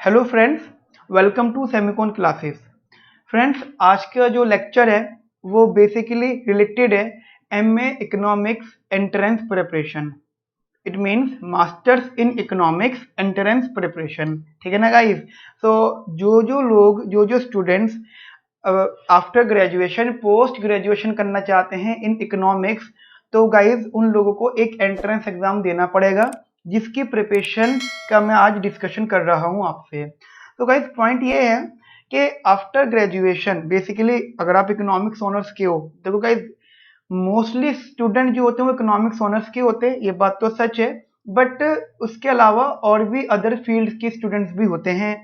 Hello friends, welcome to semicon classes. Friends, आज का जो लेक्चर है वो बेसिकली रिलेटेड है MA economics entrance preparation. It means masters in economics entrance preparation. ठीक है ना गाइस? सो जो students after graduation post graduation करना चाहते हैं इन इकोनॉमिक्स, तो गाइज उन लोगों को एक एंट्रेंस एग्जाम देना पड़ेगा, जिसकी प्रिपरेशन का मैं आज डिस्कशन कर रहा हूं आपसे। तो गाइज पॉइंट ये है कि आफ्टर ग्रेजुएशन बेसिकली अगर आप इकोनॉमिक्स ऑनर्स के हो, देखो गाइज मोस्टली स्टूडेंट जो होते हैं वो इकोनॉमिक्स ऑनर्स के होते हैं, ये बात तो सच है। बट उसके अलावा और भी अदर फील्ड के स्टूडेंट्स भी होते हैं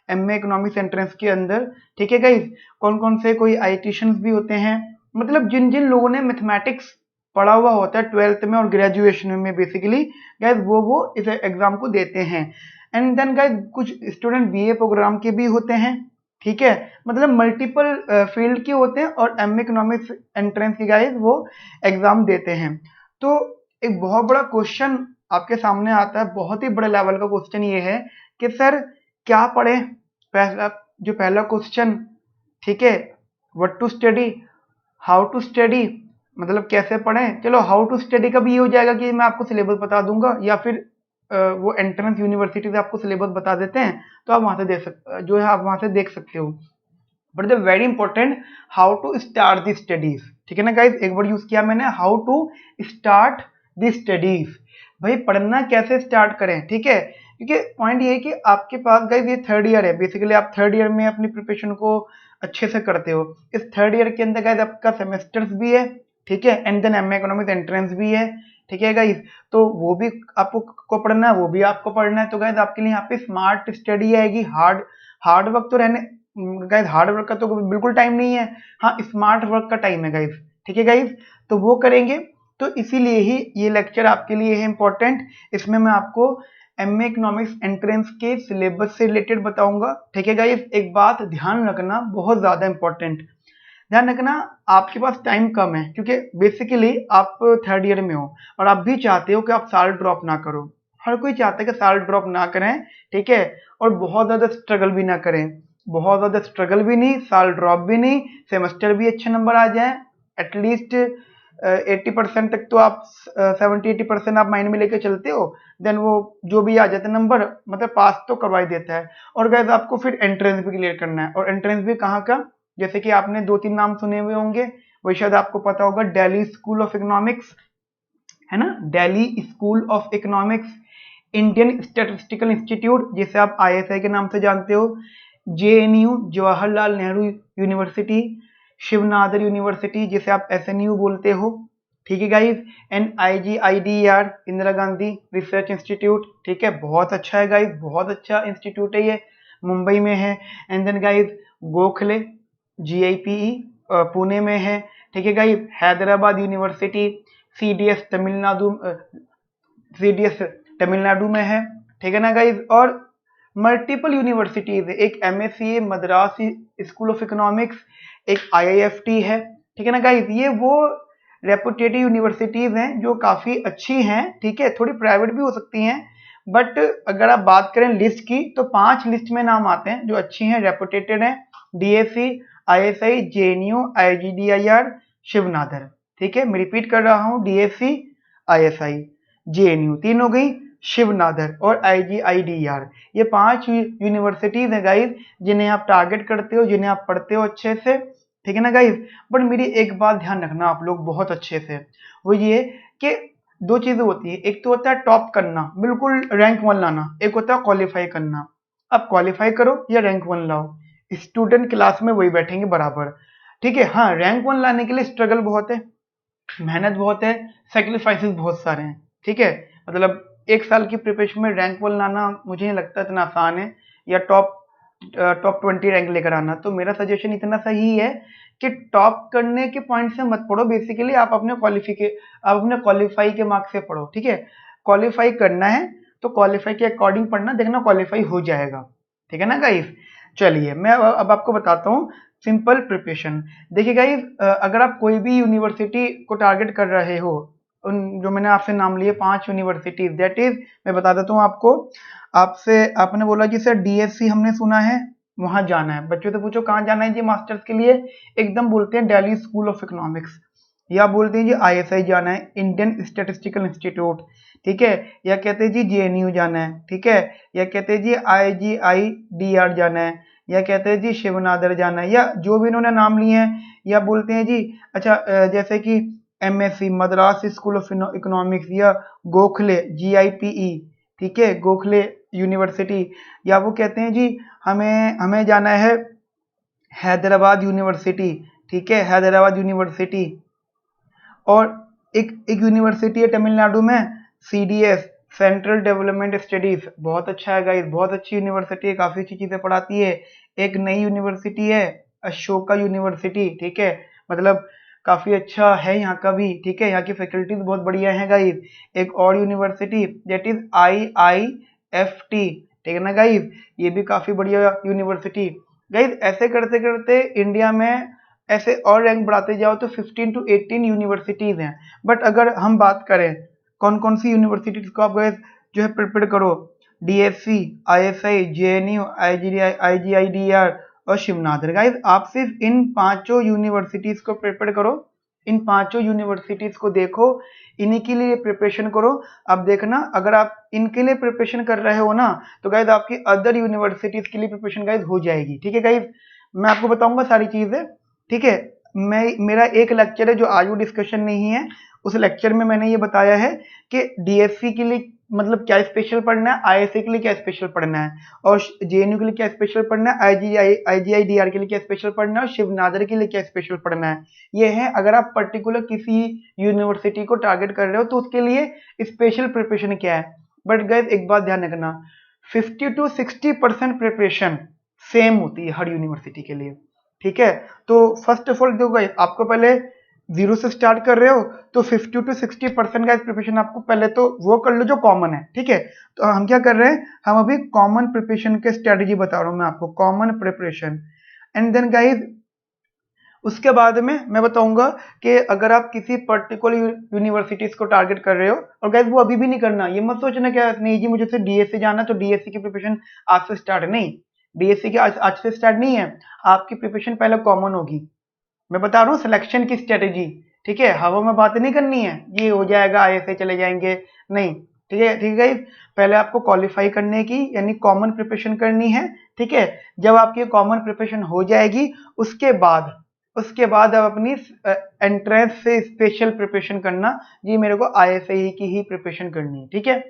एमए इकोनॉमिक्स एंट्रेंस के अंदर। ठीक है गाइज, कौन कौन से, कोई आईटीशियंस भी होते हैं, मतलब जिन जिन लोगों ने मैथमेटिक्स पढ़ा हुआ होता है ट्वेल्थ में और ग्रेजुएशन में बेसिकली गाइज वो इस एग्जाम को देते हैं। एंड देन गाइज कुछ स्टूडेंट बीए प्रोग्राम के भी होते हैं। ठीक है, मतलब मल्टीपल फील्ड के होते हैं और एम इकोनॉमिक्स एंट्रेंस की गाइज वो एग्जाम देते हैं। तो एक बहुत बड़ा क्वेश्चन आपके सामने आता है, बहुत ही बड़े लेवल का क्वेश्चन ये है कि सर क्या पढ़े। पहला क्वेश्चन, ठीक है, what to study, how to study, मतलब कैसे पढ़ें। चलो हाउ टू स्टडी का भी ये हो जाएगा कि मैं आपको सिलेबस बता दूंगा, या फिर वो एंट्रेंस यूनिवर्सिटी से आपको सिलेबस बता देते हैं, तो आप वहां से आप वहां से देख सकते हो। But the very important, how to start the studies. ठीक है ना गाइज, एक वर्ड यूज किया मैंने, how to start the studies. भाई पढ़ना कैसे स्टार्ट करें, ठीक है, क्योंकि पॉइंट ये है कि आपके पास गाइज ये थर्ड ईयर है, बेसिकली आप थर्ड ईयर में अपनी प्रिपरेशन को अच्छे से करते हो। इस थर्ड ईयर के अंदर गाइज आपका सेमेस्टर्स भी है, ठीक है, and then MA economics entrance भी है। ठीक है गाइज, तो वो भी आपको को पढ़ना है, वो भी आपको पढ़ना है। तो गाइज आपके लिए यहाँ पे स्मार्ट स्टडी आएगी। हार्ड वर्क तो रहने, गाइज हार्ड वर्क का तो बिल्कुल टाइम नहीं है, हाँ स्मार्ट वर्क का टाइम है गाइज। ठीक है गाइज, तो वो करेंगे। तो इसीलिए ही ये लेक्चर आपके लिए है इंपॉर्टेंट। इसमें मैं आपको एमए इकोनॉमिक्स एंट्रेंस के सिलेबस से रिलेटेड बताऊंगा। ठीक है गाइज, एक बात ध्यान रखना, बहुत ज्यादा इंपॉर्टेंट ध्यान रखना, आपके पास टाइम कम है, क्योंकि बेसिकली आप थर्ड ईयर में हो और आप भी चाहते हो कि आप साल ड्रॉप ना करो। हर कोई चाहता है कि साल ड्रॉप ना करें, ठीक है, और बहुत ज्यादा स्ट्रगल भी ना करें। बहुत ज्यादा स्ट्रगल भी नहीं, साल ड्रॉप भी नहीं, सेमेस्टर भी अच्छे नंबर आ जाए, एटलीस्ट 80% तक तो आप 70-80% आप माइंड में लेके चलते हो, देन वो जो भी आ जाता है नंबर, मतलब पास तो करवा ही देता है। और गाइस आपको फिर एंट्रेंस भी क्लियर करना है, और एंट्रेंस भी कहाँ का, जैसे कि आपने 2-3 नाम सुने हुए होंगे, वही शायद आपको पता होगा, दिल्ली स्कूल ऑफ इकोनॉमिक्स, है ना, Delhi school of economics, Indian statistical institute जिसे आप आईएसआई के नाम से जानते हो, JNU Jawaharlal Nehru university, Shiv Nadar university जिसे आप एसएनयू बोलते हो, ठीक है guys, and IGIDR Indira Gandhi research institute. ठीक है, बहुत अच्छा है गाइज, बहुत अच्छा इंस्टीट्यूट है ये, मुंबई में है। And then guys Gokhale GIPE Pune में है। ठीक है guys, Hyderabad university, CDS Tamil Nadu CDS Tamil Nadu में है। ठीक है ना गाइज, और मल्टीपल यूनिवर्सिटीज है, एक एमएससीए मद्रास स्कूल ऑफ इकोनॉमिक्स, एक आईआईएफटी है। ठीक है ना गाइज, ये वो रेपुटेड यूनिवर्सिटीज हैं जो काफी अच्छी हैं। ठीक है, थोड़ी प्राइवेट भी हो सकती हैं, बट अगर आप बात करें लिस्ट की तो 5 लिस्ट में नाम आते हैं जो अच्छी हैं, रेपुटेटेड हैं, डीएससी, आईएसआई, जेएनयू, आईजीडीआईआर, शिवनाथर। ठीक है, मैं रिपीट कर रहा हूं, डीएससी, आईएसआई, जेएनयू, तीन हो गई, शिवनाथर और आईजीआईडीआर, ये 5 यूनिवर्सिटीज हैं गाइज जिन्हें आप टारगेट करते हो, जिन्हें आप पढ़ते हो अच्छे से। ठीक है ना गाइज, बट मेरी एक बात ध्यान रखना आप लोग बहुत अच्छे से, वो ये कि 2 चीजें होती है, एक तो होता है टॉप करना, बिल्कुल रैंक 1 लाना, एक होता है क्वालिफाई करना। अब क्वालिफाई करो या रैंक 1 लाओ, स्टूडेंट क्लास में वही बैठेंगे बराबर। ठीक है, हाँ रैंक 1 लाने के लिए स्ट्रगल बहुत है, मेहनत बहुत है, सेक्रीफाइसेस बहुत सारे हैं। ठीक है, मतलब एक साल की प्रिपरेशन में रैंक 1 लाना मुझे नहीं लगता इतना आसान है, या टॉप 20 रैंक लेकर आना। तो मेरा सजेशन इतना सही है कि टॉप करने के पॉइंट से मत पढ़ो, बेसिकली आप अपने क्वालिफाई के मार्क्स से पढ़ो। ठीक है, क्वालिफाई करना है तो क्वालिफाई के अकॉर्डिंग पढ़ना, देखना क्वालिफाई हो जाएगा। ठीक है ना गाइस, चलिए मैं अब आपको बताता हूँ सिंपल प्रिपरेशन। देखिए गाइस, अगर आप कोई भी यूनिवर्सिटी को टारगेट कर रहे हो, जो मैंने आपसे नाम लिए 5 यूनिवर्सिटीज, दैट इज मैं बता देता हूँ आपको। आपसे आपने बोला कि सर डीएससी हमने सुना है, वहां जाना है। बच्चों से पूछो कहाँ जाना है जी मास्टर्स के लिए, एकदम बोलते हैं दिल्ली स्कूल ऑफ इकोनॉमिक्स, या बोलते हैं जी आईएसआई जाना है, इंडियन स्टैटिस्टिकल इंस्टीट्यूट, ठीक है, या कहते हैं जी जेएनयू जाना है, ठीक है, या कहते हैं जी आईजीआईडीआर जाना है, या कहते हैं जी शिवनादर जाना है, या जो भी इन्होंने नाम लिए हैं, या बोलते हैं जी अच्छा जैसे कि MSc Madras school of economics, या गोखले जीआईपीई, ठीक है, गोखले यूनिवर्सिटी, या वो कहते हैं जी हमें हमें जाना है हैदराबाद यूनिवर्सिटी, ठीक है, हैदराबाद यूनिवर्सिटी। और एक यूनिवर्सिटी है तमिलनाडु में, सीडीएस, सेंट्रल डेवलपमेंट स्टडीज, बहुत अच्छा है गाइस, बहुत अच्छी यूनिवर्सिटी है, काफी अच्छी चीजें पढ़ाती है। एक नई यूनिवर्सिटी है अशोका यूनिवर्सिटी, ठीक है, मतलब काफी अच्छा है यहाँ का भी, ठीक है, यहाँ की फैकल्टीज बहुत बढ़िया है गाइस। एक और यूनिवर्सिटी दैट इज IIFT, ठीक है ना गाइस, ये भी काफी बढ़िया यूनिवर्सिटी। गाइस ऐसे करते करते इंडिया में ऐसे और रैंक बढ़ाते जाओ तो 15 टू 18 यूनिवर्सिटीज हैं। बट अगर हम बात करें कौन कौन सी यूनिवर्सिटीज को आप गए जो है प्रिपेयर करो, डीएससी, आईएसआई, जेएनयू, आईजीआईडीआर और शिवनाथर, गाइस आप सिर्फ इन पांचों यूनिवर्सिटीज को प्रिपेयर करो, इन पांचों यूनिवर्सिटीज को देखो, इन्हीं के लिए प्रिपरेशन करो। अब देखना अगर आप इनके लिए प्रिपरेशन कर रहे हो ना तो गाइस आपकी अदर यूनिवर्सिटीज के लिए प्रिपरेशन गाइस हो जाएगी, ठीक है गाइस, मैं आपको बताऊंगा सारी चीजें, ठीक है। मेरा एक लेक्चर है जो आज वो डिस्कशन नहीं है, उस लेक्चर में मैंने ये बताया है कि डीएससी के लिए मतलब क्या स्पेशल पढ़ना है, आईएससी के लिए क्या स्पेशल पढ़ना है, और जेएनयू के लिए क्या स्पेशल पढ़ना है, आईजीआईडीआर के लिए क्या स्पेशल पढ़ना है, और शिवनादर के लिए क्या स्पेशल पढ़ना है। ये है अगर आप पर्टिकुलर किसी यूनिवर्सिटी को टारगेट कर रहे हो तो उसके लिए स्पेशल प्रिपरेशन क्या है। बट गाइस एक बात ध्यान रखना, 50 to 60% प्रिपरेशन सेम होती है हर यूनिवर्सिटी के लिए, ठीक है। तो फर्स्ट ऑफ ऑल देखो गाइस, आपको पहले जीरो से स्टार्ट कर रहे हो तो 50 to 60% का प्रिपरेशन आपको पहले तो वो कर लो जो कॉमन है, ठीक है। तो हम क्या कर रहे हैं, हम अभी कॉमन प्रिपरेशन के स्ट्रेटेजी बता रहा हूं मैं आपको, common preparation. And then guys उसके बाद में मैं बताऊंगा कि अगर आप किसी पर्टिकुलर यूनिवर्सिटीज को टारगेट कर रहे हो, और गाइस वो अभी भी नहीं करना, ये मत सोचना क्या नहीं जी मुझे सिर्फ डीएससी जाना तो डीएससी की प्रिपरेशन आज से स्टार्ट, नहीं, डीएससी की आज से स्टार्ट नहीं है, आपकी प्रिपरेशन पहले कॉमन होगी। मैं बता रहा हूँ सिलेक्शन की स्ट्रेटेजी, ठीक है, हवा में बात नहीं करनी है ये हो जाएगा ऐसे चले जाएंगे, नहीं, ठीक है, ठीक है। पहले आपको क्वालिफाई करने की यानी कॉमन प्रिपरेशन करनी है, ठीक है। जब आपकी कॉमन प्रिपरेशन हो जाएगी उसके बाद आप अपनी एंट्रेंस से स्पेशल प्रिपरेशन करना, जी मेरे को आईएसआई की ही प्रिपरेशन करनी है, ठीक है।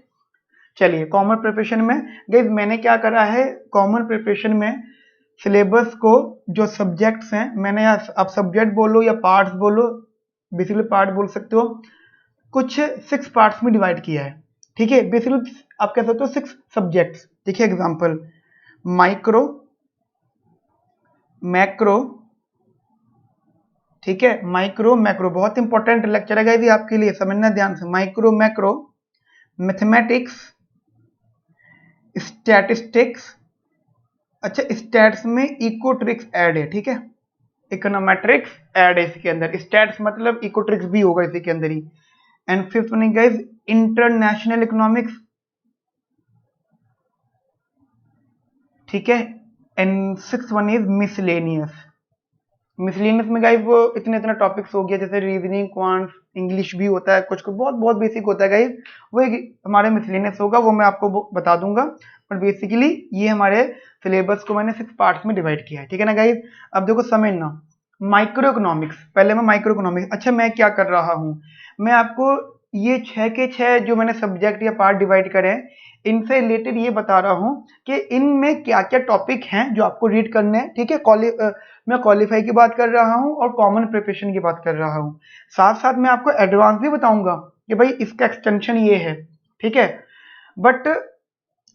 चलिए कॉमन प्रिपरेशन में गाइस मैंने क्या करा है, कॉमन प्रिपरेशन में सिलेबस को जो सब्जेक्ट्स हैं मैंने, आप सब्जेक्ट बोलो या पार्ट्स बोलो, बेसिकली पार्ट बोल सकते हो, कुछ 6 पार्ट्स में डिवाइड किया है, ठीक है। बेसिकली आप कह सकते हो 6 सब्जेक्ट्स, देखिए एग्जांपल माइक्रो, मैक्रो, ठीक है, माइक्रो मैक्रो बहुत इंपॉर्टेंट लेक्चर है गाइस आपके लिए, समझना ध्यान से, माइक्रो मैक्रो, मैथमेटिक्स, स्टैटिस्टिक्स, अच्छा स्टैट्स में इकोट्रिक्स ऐड है, ठीक है, इकोनोमेट्रिक्स ऐड है इसके अंदर, स्टैट्स मतलब इकोट्रिक्स भी होगा इसी के अंदर ही। And fifth one guys international economics, ठीक है। And six one is miscellaneous, miscellaneous में गाइस वो इतना टॉपिक्स हो गया जैसे रीजनिंग, क्वांट्स, इंग्लिश भी होता है, कुछ बहुत बहुत बेसिक होता है गाइस, वो एक हमारे मिसलेनियस होगा, वो मैं आपको बता दूंगा। पर बेसिकली ये हमारे सिलेबस को मैंने 6 पार्ट्स में डिवाइड किया है, ठीक है ना गाइस। अब देखो समझना, माइक्रो इकोनॉमिक्स, पहले मैं माइक्रो इकोनॉमिक्स, अच्छा मैं क्या कर रहा हूँ, मैं आपको ये 6 के 6 जो मैंने सब्जेक्ट या पार्ट डिवाइड करे हैं इनसे रिलेटेड ये बता रहा हूँ कि इनमें क्या क्या टॉपिक हैं जो आपको रीड करने हैं, ठीक है। मैं क्वालिफाई की बात कर रहा हूँ और कॉमन प्रिपरेशन की बात कर रहा हूँ, साथ साथ मैं आपको एडवांस भी बताऊंगा कि भाई इसका एक्सटेंशन ये है, ठीक है। बट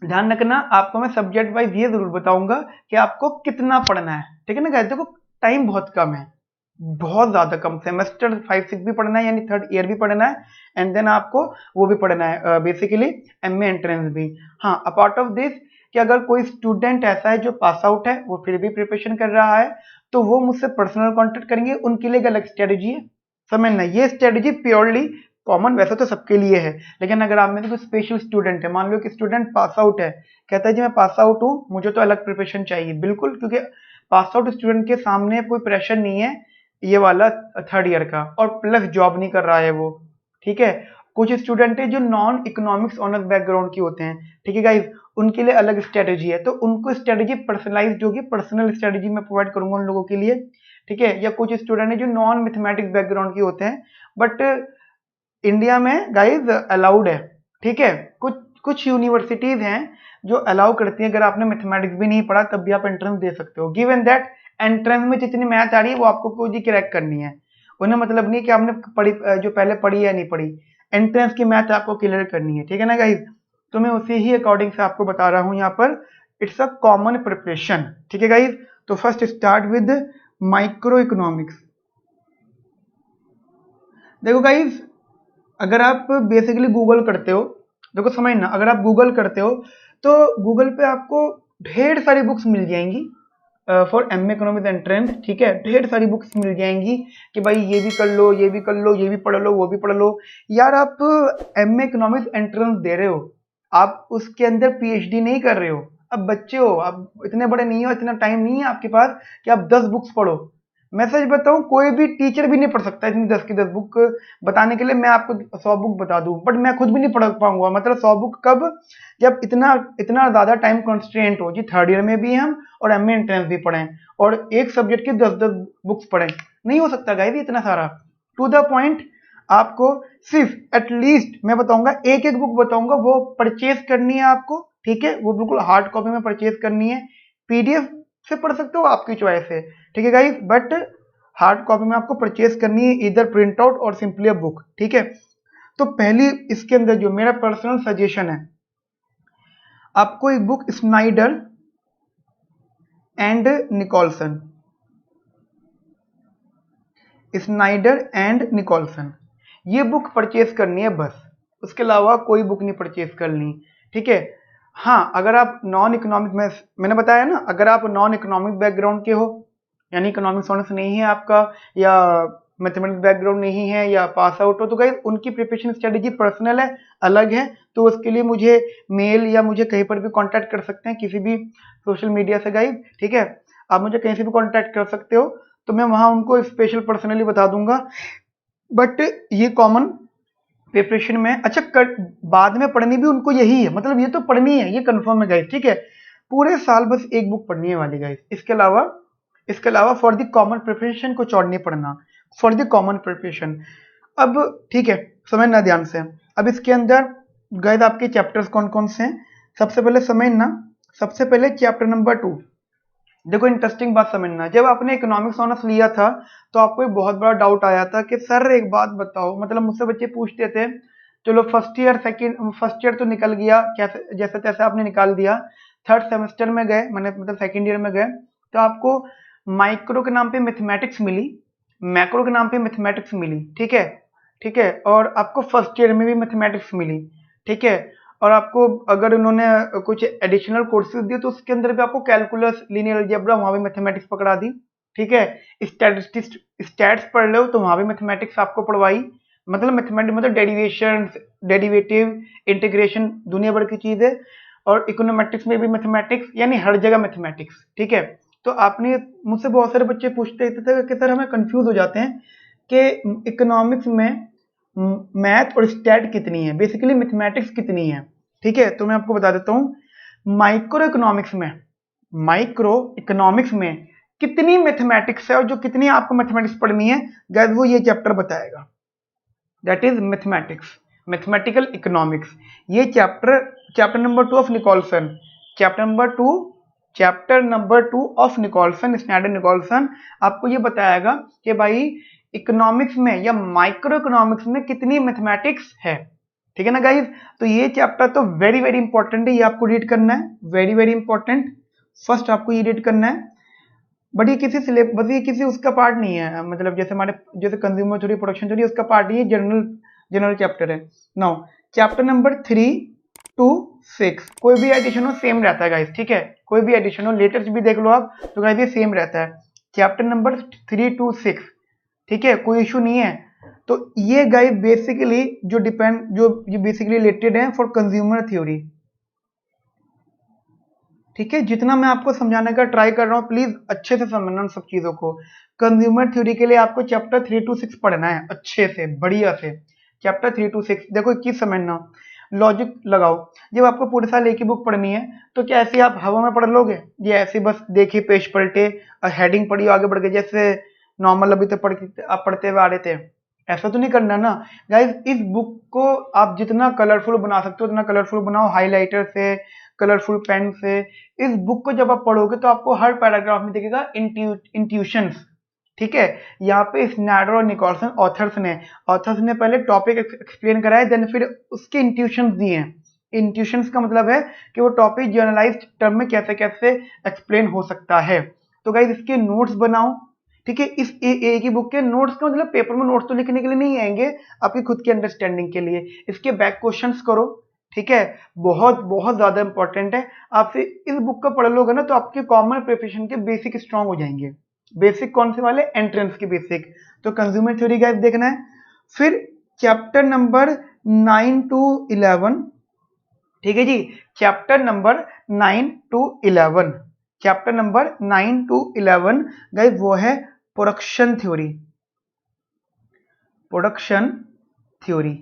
ध्यान रखना आपको मैं सब्जेक्ट वाइज ये जरूर बताऊंगा कि आपको कितना पढ़ना है, ठीक है ना गाइस। देखो टाइम बहुत कम है, बहुत ज्यादा कम, सेमेस्टर 5-6 भी पढ़ना है यानी थर्ड ईयर भी पढ़ना है, एंड देन आपको वो भी पढ़ना है बेसिकली एमए एंट्रेंस भी। हाँ अपार्ट ऑफ दिस कि अगर कोई स्टूडेंट ऐसा है जो पास आउट है वो फिर भी प्रिपरेशन कर रहा है तो वो मुझसे पर्सनल कांटेक्ट करेंगे, उनके लिए अलग स्ट्रेटेजी है, समझना। ये स्ट्रेटेजी प्योरली कॉमन वैसे तो सबके लिए है, लेकिन अगर आप में से कोई स्पेशल स्टूडेंट है, मान लो कि स्टूडेंट पास आउट है, कहता है जी मैं पास आउट हूँ, मुझे तो अलग प्रिपरेशन चाहिए, बिल्कुल, क्योंकि पास आउट स्टूडेंट के सामने कोई प्रेशर नहीं है ये वाला थर्ड ईयर का, और प्लस जॉब नहीं कर रहा है वो, ठीक है। कुछ स्टूडेंट है जो नॉन इकोनॉमिक्स ऑनर्स बैकग्राउंड के होते हैं, ठीक है गाइज, उनके लिए अलग स्ट्रेटेजी है, तो उनको स्ट्रेटेजी पर्सनलाइज्ड होगी, पर्सनल स्ट्रेटेजी मैं प्रोवाइड करूंगा उन लोगों के लिए, ठीक है। या कुछ स्टूडेंट है जो नॉन मैथमेटिक्स बैकग्राउंड के होते हैं, बट इंडिया में गाइज अलाउड है, ठीक है। कुछ कुछ यूनिवर्सिटीज हैं जो अलाउ करती हैं, अगर आपने मैथमेटिक्स भी नहीं पढ़ा तब भी आप एंट्रेंस दे सकते हो, गिवन दैट एंट्रेंस में जितनी मैथ आ रही है वो आपको कोई क्रैक करनी है, उन्हें मतलब नहीं कि आपने पढ़ी जो पहले पढ़ी या नहीं पढ़ी, एंट्रेंस की मैथ आपको क्लियर करनी है, ठीक है ना गाइज। तो मैं उसी ही अकॉर्डिंग से आपको बता रहा हूं यहाँ पर, इट्स अ कॉमन प्रिपरेशन, ठीक है गाइज। तो first start with micro economics. देखो गाइज, अगर आप बेसिकली गूगल करते हो, देखो समझना, अगर आप गूगल करते हो तो गूगल पे आपको ढेर सारी बुक्स मिल जाएंगी फॉर एम इकोनॉमिक्स एंट्रेंस, ठीक है। ढेर सारी बुक्स मिल जाएंगी कि भाई ये भी कर लो, ये भी कर लो, ये भी पढ़ लो, वो भी पढ़ लो। यार आप एम इकोनॉमिक्स एंट्रेंस दे रहे हो, आप उसके अंदर पीएचडी नहीं कर रहे हो, अब बच्चे हो, आप इतने बड़े नहीं हो, इतना टाइम नहीं है आपके पास कि आप 10 बुक्स पढ़ो। मैं सच बताऊं, कोई भी टीचर भी नहीं पढ़ सकता इतनी 10 की 10 बुक बताने के लिए, मैं आपको 100 बुक बता दूं, बट मैं खुद भी नहीं पढ़ पाऊंगा, मतलब 100 बुक कब, जब इतना इतना ज्यादा टाइम कंस्ट्रेंट हो जी, थर्ड ईयर में भी हम और एम एंट्रेंस भी पढ़ें और एक सब्जेक्ट की 10-10 बुक्स पढ़ें, नहीं हो सकता गाइस इतना सारा। टू द पॉइंट, आपको सिर्फ एटलीस्ट मैं बताऊंगा एक एक बुक बताऊंगा, वो परचेज करनी है आपको, ठीक है, वो बिल्कुल हार्ड कॉपी में परचेज करनी है, पीडीएफ से पढ़ सकते हो, आपकी चॉइस है, ठीक है गाइस, बट हार्ड कॉपी में आपको परचेज करनी है, इधर प्रिंट आउट और सिंपली अ बुक, ठीक है। तो पहली इसके अंदर जो मेरा पर्सनल सजेशन है, आपको एक book Snyder and Nicholson, Snyder and Nicholson, ये बुक परचेज करनी है बस, उसके अलावा कोई बुक नहीं परचेज करनी, ठीक है। हाँ, अगर आप नॉन इकोनॉमिक में, मैंने बताया ना, अगर आप नॉन इकोनॉमिक बैकग्राउंड के हो, यानी इकोनॉमिक्स ऑनर्स नहीं है आपका, या मैथमेटिक्स बैकग्राउंड नहीं है, या पास आउट हो, तो गाइस उनकी प्रिपरेशन स्ट्रेटेजी पर्सनल है, अलग है, तो उसके लिए मुझे मेल या मुझे कहीं पर भी कांटेक्ट कर सकते हैं, किसी भी सोशल मीडिया से गाइस, ठीक है, आप मुझे कहीं से भी कांटेक्ट कर सकते हो, तो मैं वहां उनको स्पेशल पर्सनली बता दूंगा। बट ये कॉमन प्रिपरेशन में, अच्छा बाद में पढ़नी भी उनको यही है, मतलब ये तो पढ़नी है, ये कंफर्म है गाइस, ठीक है। पूरे साल बस एक बुक पढ़नी है वाली गाइस, इसके अलावा फॉर द कॉमन प्रिपरेशन कुछ और नहीं पढ़ना, फॉर द कॉमन प्रिपरेशन। अब ठीक है, समझना ध्यान से, अब इसके अंदर गाइस आपके चैप्टर्स कौन कौन से हैं, सबसे पहले समझना, सबसे पहले चैप्टर नंबर 2। देखो इंटरेस्टिंग बात समझना, जब आपने इकोनॉमिक्स ऑनर्स लिया था तो आपको एक बहुत बड़ा डाउट आया था कि सर एक बात बताओ, मतलब मुझसे बच्चे पूछते थे, चलो फर्स्ट ईयर तो निकल गया, कैसे जैसे तैसे आपने निकाल दिया, थर्ड सेमेस्टर में गए, मैंने मतलब सेकेंड ईयर में गए, तो आपको माइक्रो के नाम पे मैथमेटिक्स मिली, मैक्रो के नाम पे मैथमेटिक्स मिली, ठीक है, ठीक है, और आपको फर्स्ट ईयर में भी मैथमेटिक्स मिली, ठीक है, और आपको अगर उन्होंने कुछ एडिशनल कोर्सेज दिए तो उसके अंदर भी आपको कैलकुलस, लीनियर अलजेब्रा, वहां भी मैथमेटिक्स पकड़ा दी, ठीक है। स्टैटिस्टिक्स, स्टैट्स पढ़ लो तो वहां भी मैथमेटिक्स आपको पढ़वाई, मतलब मैथमेटिक्स मतलब डेरिवेशन, डेरिवेटिव, इंटीग्रेशन, दुनिया भर की चीज है, और इकोनोमेट्रिक्स में भी मैथमेटिक्स, यानी हर जगह मैथमेटिक्स, ठीक है। तो आपने, मुझसे बहुत सारे बच्चे पूछते थे कि सर हमें कंफ्यूज हो जाते हैं कि इकोनॉमिक्स में मैथ और स्टैट कितनी है, बेसिकली मैथमेटिक्स कितनी है, ठीक है। तो मैं आपको बता देता हूं, माइक्रो इकोनॉमिक्स में कितनी मैथमेटिक्स है और जो कितनी आपको मैथमेटिक्स पढ़नी है गाइस, वो ये चैप्टर बताएगा, that is mathematics, mathematical economics, ये chapter number 2 of Nicholson, chapter number 2 of Nicholson, Snyder Nicholson, आपको ये बताएगा कि भाई इकोनॉमिक्स में या माइक्रो इकोनॉमिक्स में कितनी मैथमेटिक्स है, ठीक है ना गाइस। तो ये चैप्टर तो वेरी वेरी इंपॉर्टेंट है, ये आपको रीड करना है, वेरी वेरी इंपॉर्टेंट, फर्स्ट आपको ये रीड करना है, बट ये किसी सिलेबस, ये किसी उसका पार्ट नहीं है, मतलब जैसे हमारे जैसे कंज्यूमर थ्योरी, प्रोडक्शन थ्योरी, उसका पार्ट नहीं है, जनरल चैप्टर है। नाउ चैप्टर नंबर 3 to 6 कोई भी एडिशन हो सेम रहता है गाइस, ठीक है, कोई भी एडिशन हो, लेटेस्ट भी देख लो आप तो गाइस ये सेम रहता है, चैप्टर नंबर 3 to 6, ठीक है, कोई इशू नहीं है। तो ये गाइस बेसिकली जो बेसिकली रिलेटेड है फॉर कंज्यूमर थ्योरी। ठीक है, जितना मैं आपको समझाने का ट्राई कर रहा हूं प्लीज अच्छे से समझना सब चीजों को। कंज्यूमर थ्योरी के लिए आपको चैप्टर 3 to 6 पढ़ना है अच्छे से, बढ़िया से। चैप्टर 3 to 6 देखो 21 समझना, लॉजिक लगाओ। जब आपको पूरे साल एक ही बुक पढ़नी है तो क्या ऐसे आप हवा में पढ़ लोगे? ये ऐसे बस देखिए पेज पलटे और हेडिंग पढ़ी आगे बढ़ गए, जैसे नॉर्मल अभी तो आप पढ़ते हुए आ रहे थे, ऐसा तो नहीं करना ना गाइज। इस बुक को आप जितना कलरफुल बना सकते हो उतना कलरफुल बनाओ, हाइलाइटर से, कलरफुल पेन से। इस बुक को जब आप पढ़ोगे तो आपको हर पैराग्राफ में दिखेगा इंट्यूशंस। ठीक है, यहाँ पे स्नाइडर और निकोलसन ऑथर्स ने पहले टॉपिक एक्सप्लेन करा है, देन फिर उसके इंट्यूशंस दिए हैं। इंट्यूशंस का मतलब है कि वो टॉपिक जर्नलाइज्ड टर्म में कैसे कैसे एक्सप्लेन हो सकता है। तो गाइज इसके नोट्स बनाओ। ठीक है, इस एक ही बुक के नोट्स का मतलब पेपर में नोट्स तो लिखने के लिए नहीं आएंगे, आपकी खुद की अंडरस्टैंडिंग के लिए। इसके बैक क्वेश्चंस करो। ठीक है, बहुत बहुत ज्यादा इंपॉर्टेंट है। आप इस बुक का पढ़ लोगे ना तो आपके कॉमन प्रिपरेशन के बेसिक स्ट्रांग हो जाएंगे। बेसिक कौन से वाले? एंट्रेंस के बेसिक। तो कंज्यूमर थ्योरी गाइस देखना है। फिर चैप्टर नंबर 9 to 11। ठीक है जी, chapter number 9 to 11, chapter number 9 to 11 guys वो है प्रोडक्शन थ्योरी। प्रोडक्शन थ्योरी,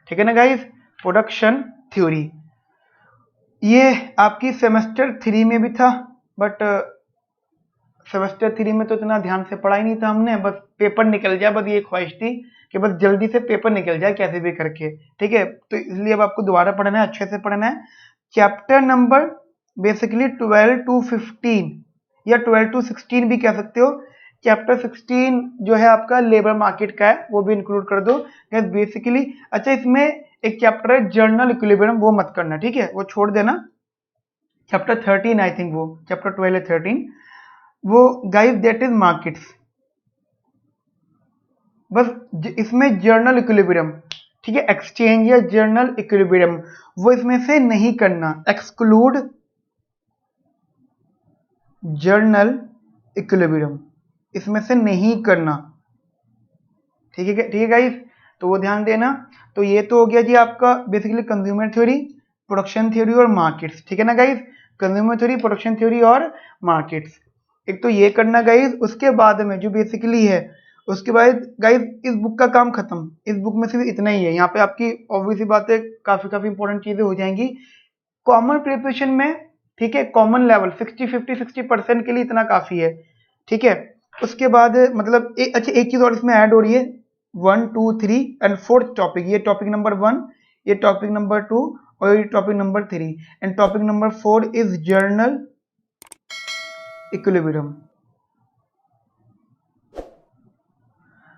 ठीक है ना गाइस, प्रोडक्शन थ्योरी। ये आपकी सेमेस्टर 3 में भी था, बट सेमेस्टर 3 में तो इतना ध्यान से पढ़ा ही नहीं था हमने, बस पेपर निकल जाए, बस ये ख्वाहिश थी कि बस जल्दी से पेपर निकल जाए कैसे भी करके। ठीक है, तो इसलिए अब आपको दोबारा पढ़ना है, अच्छे से पढ़ना है। चैप्टर नंबर बेसिकली 12 to 15 या 12 to 16 भी कह सकते हो। चैप्टर 16 जो है आपका लेबर मार्केट का है, वो भी इंक्लूड कर दो बेसिकली। अच्छा, इसमें एक चैप्टर है जर्नल इक्विलिब्रियम, वो मत करना, ठीक है, वो छोड़ देना। चैप्टर 13 आई थिंक, वो चैप्टर 12 है 13, वो गाइस दैट इज मार्केट्स। बस इसमें जर्नल इक्विलिब्रियम, ठीक है, एक्सचेंज या जर्नल इक्विलिब्रियम वो इसमें से नहीं करना, एक्सक्लूड जर्नल इक्विलिब्रियम इसमें से नहीं करना। ठीक है, ठीक है गाइस, तो वो ध्यान देना। तो ये तो हो गया जी आपका basically consumer theory, production theory और मार्केट्स। ठीक है ना guys, consumer theory, production theory और मार्केट्स। एक तो ये करना गाइस, उसके बाद में जो बेसिकली है, उसके बाद गाइस इस बुक का काम खत्म। इस बुक में सिर्फ इतना ही है, यहाँ पे आपकी ऑब्वियसली बात है काफी इंपॉर्टेंट चीजें हो जाएंगी कॉमन प्रिपरेशन में। ठीक है, कॉमन लेवल 60% के लिए इतना काफी है। ठीक है, उसके बाद मतलब अच्छा एक चीज और इसमें ऐड हो रही है, 1 2 3 एंड 4th टॉपिक, ये टॉपिक नंबर 1, ये टॉपिक नंबर 2 और ये topic number 3 and topic number 4 is general equilibrium.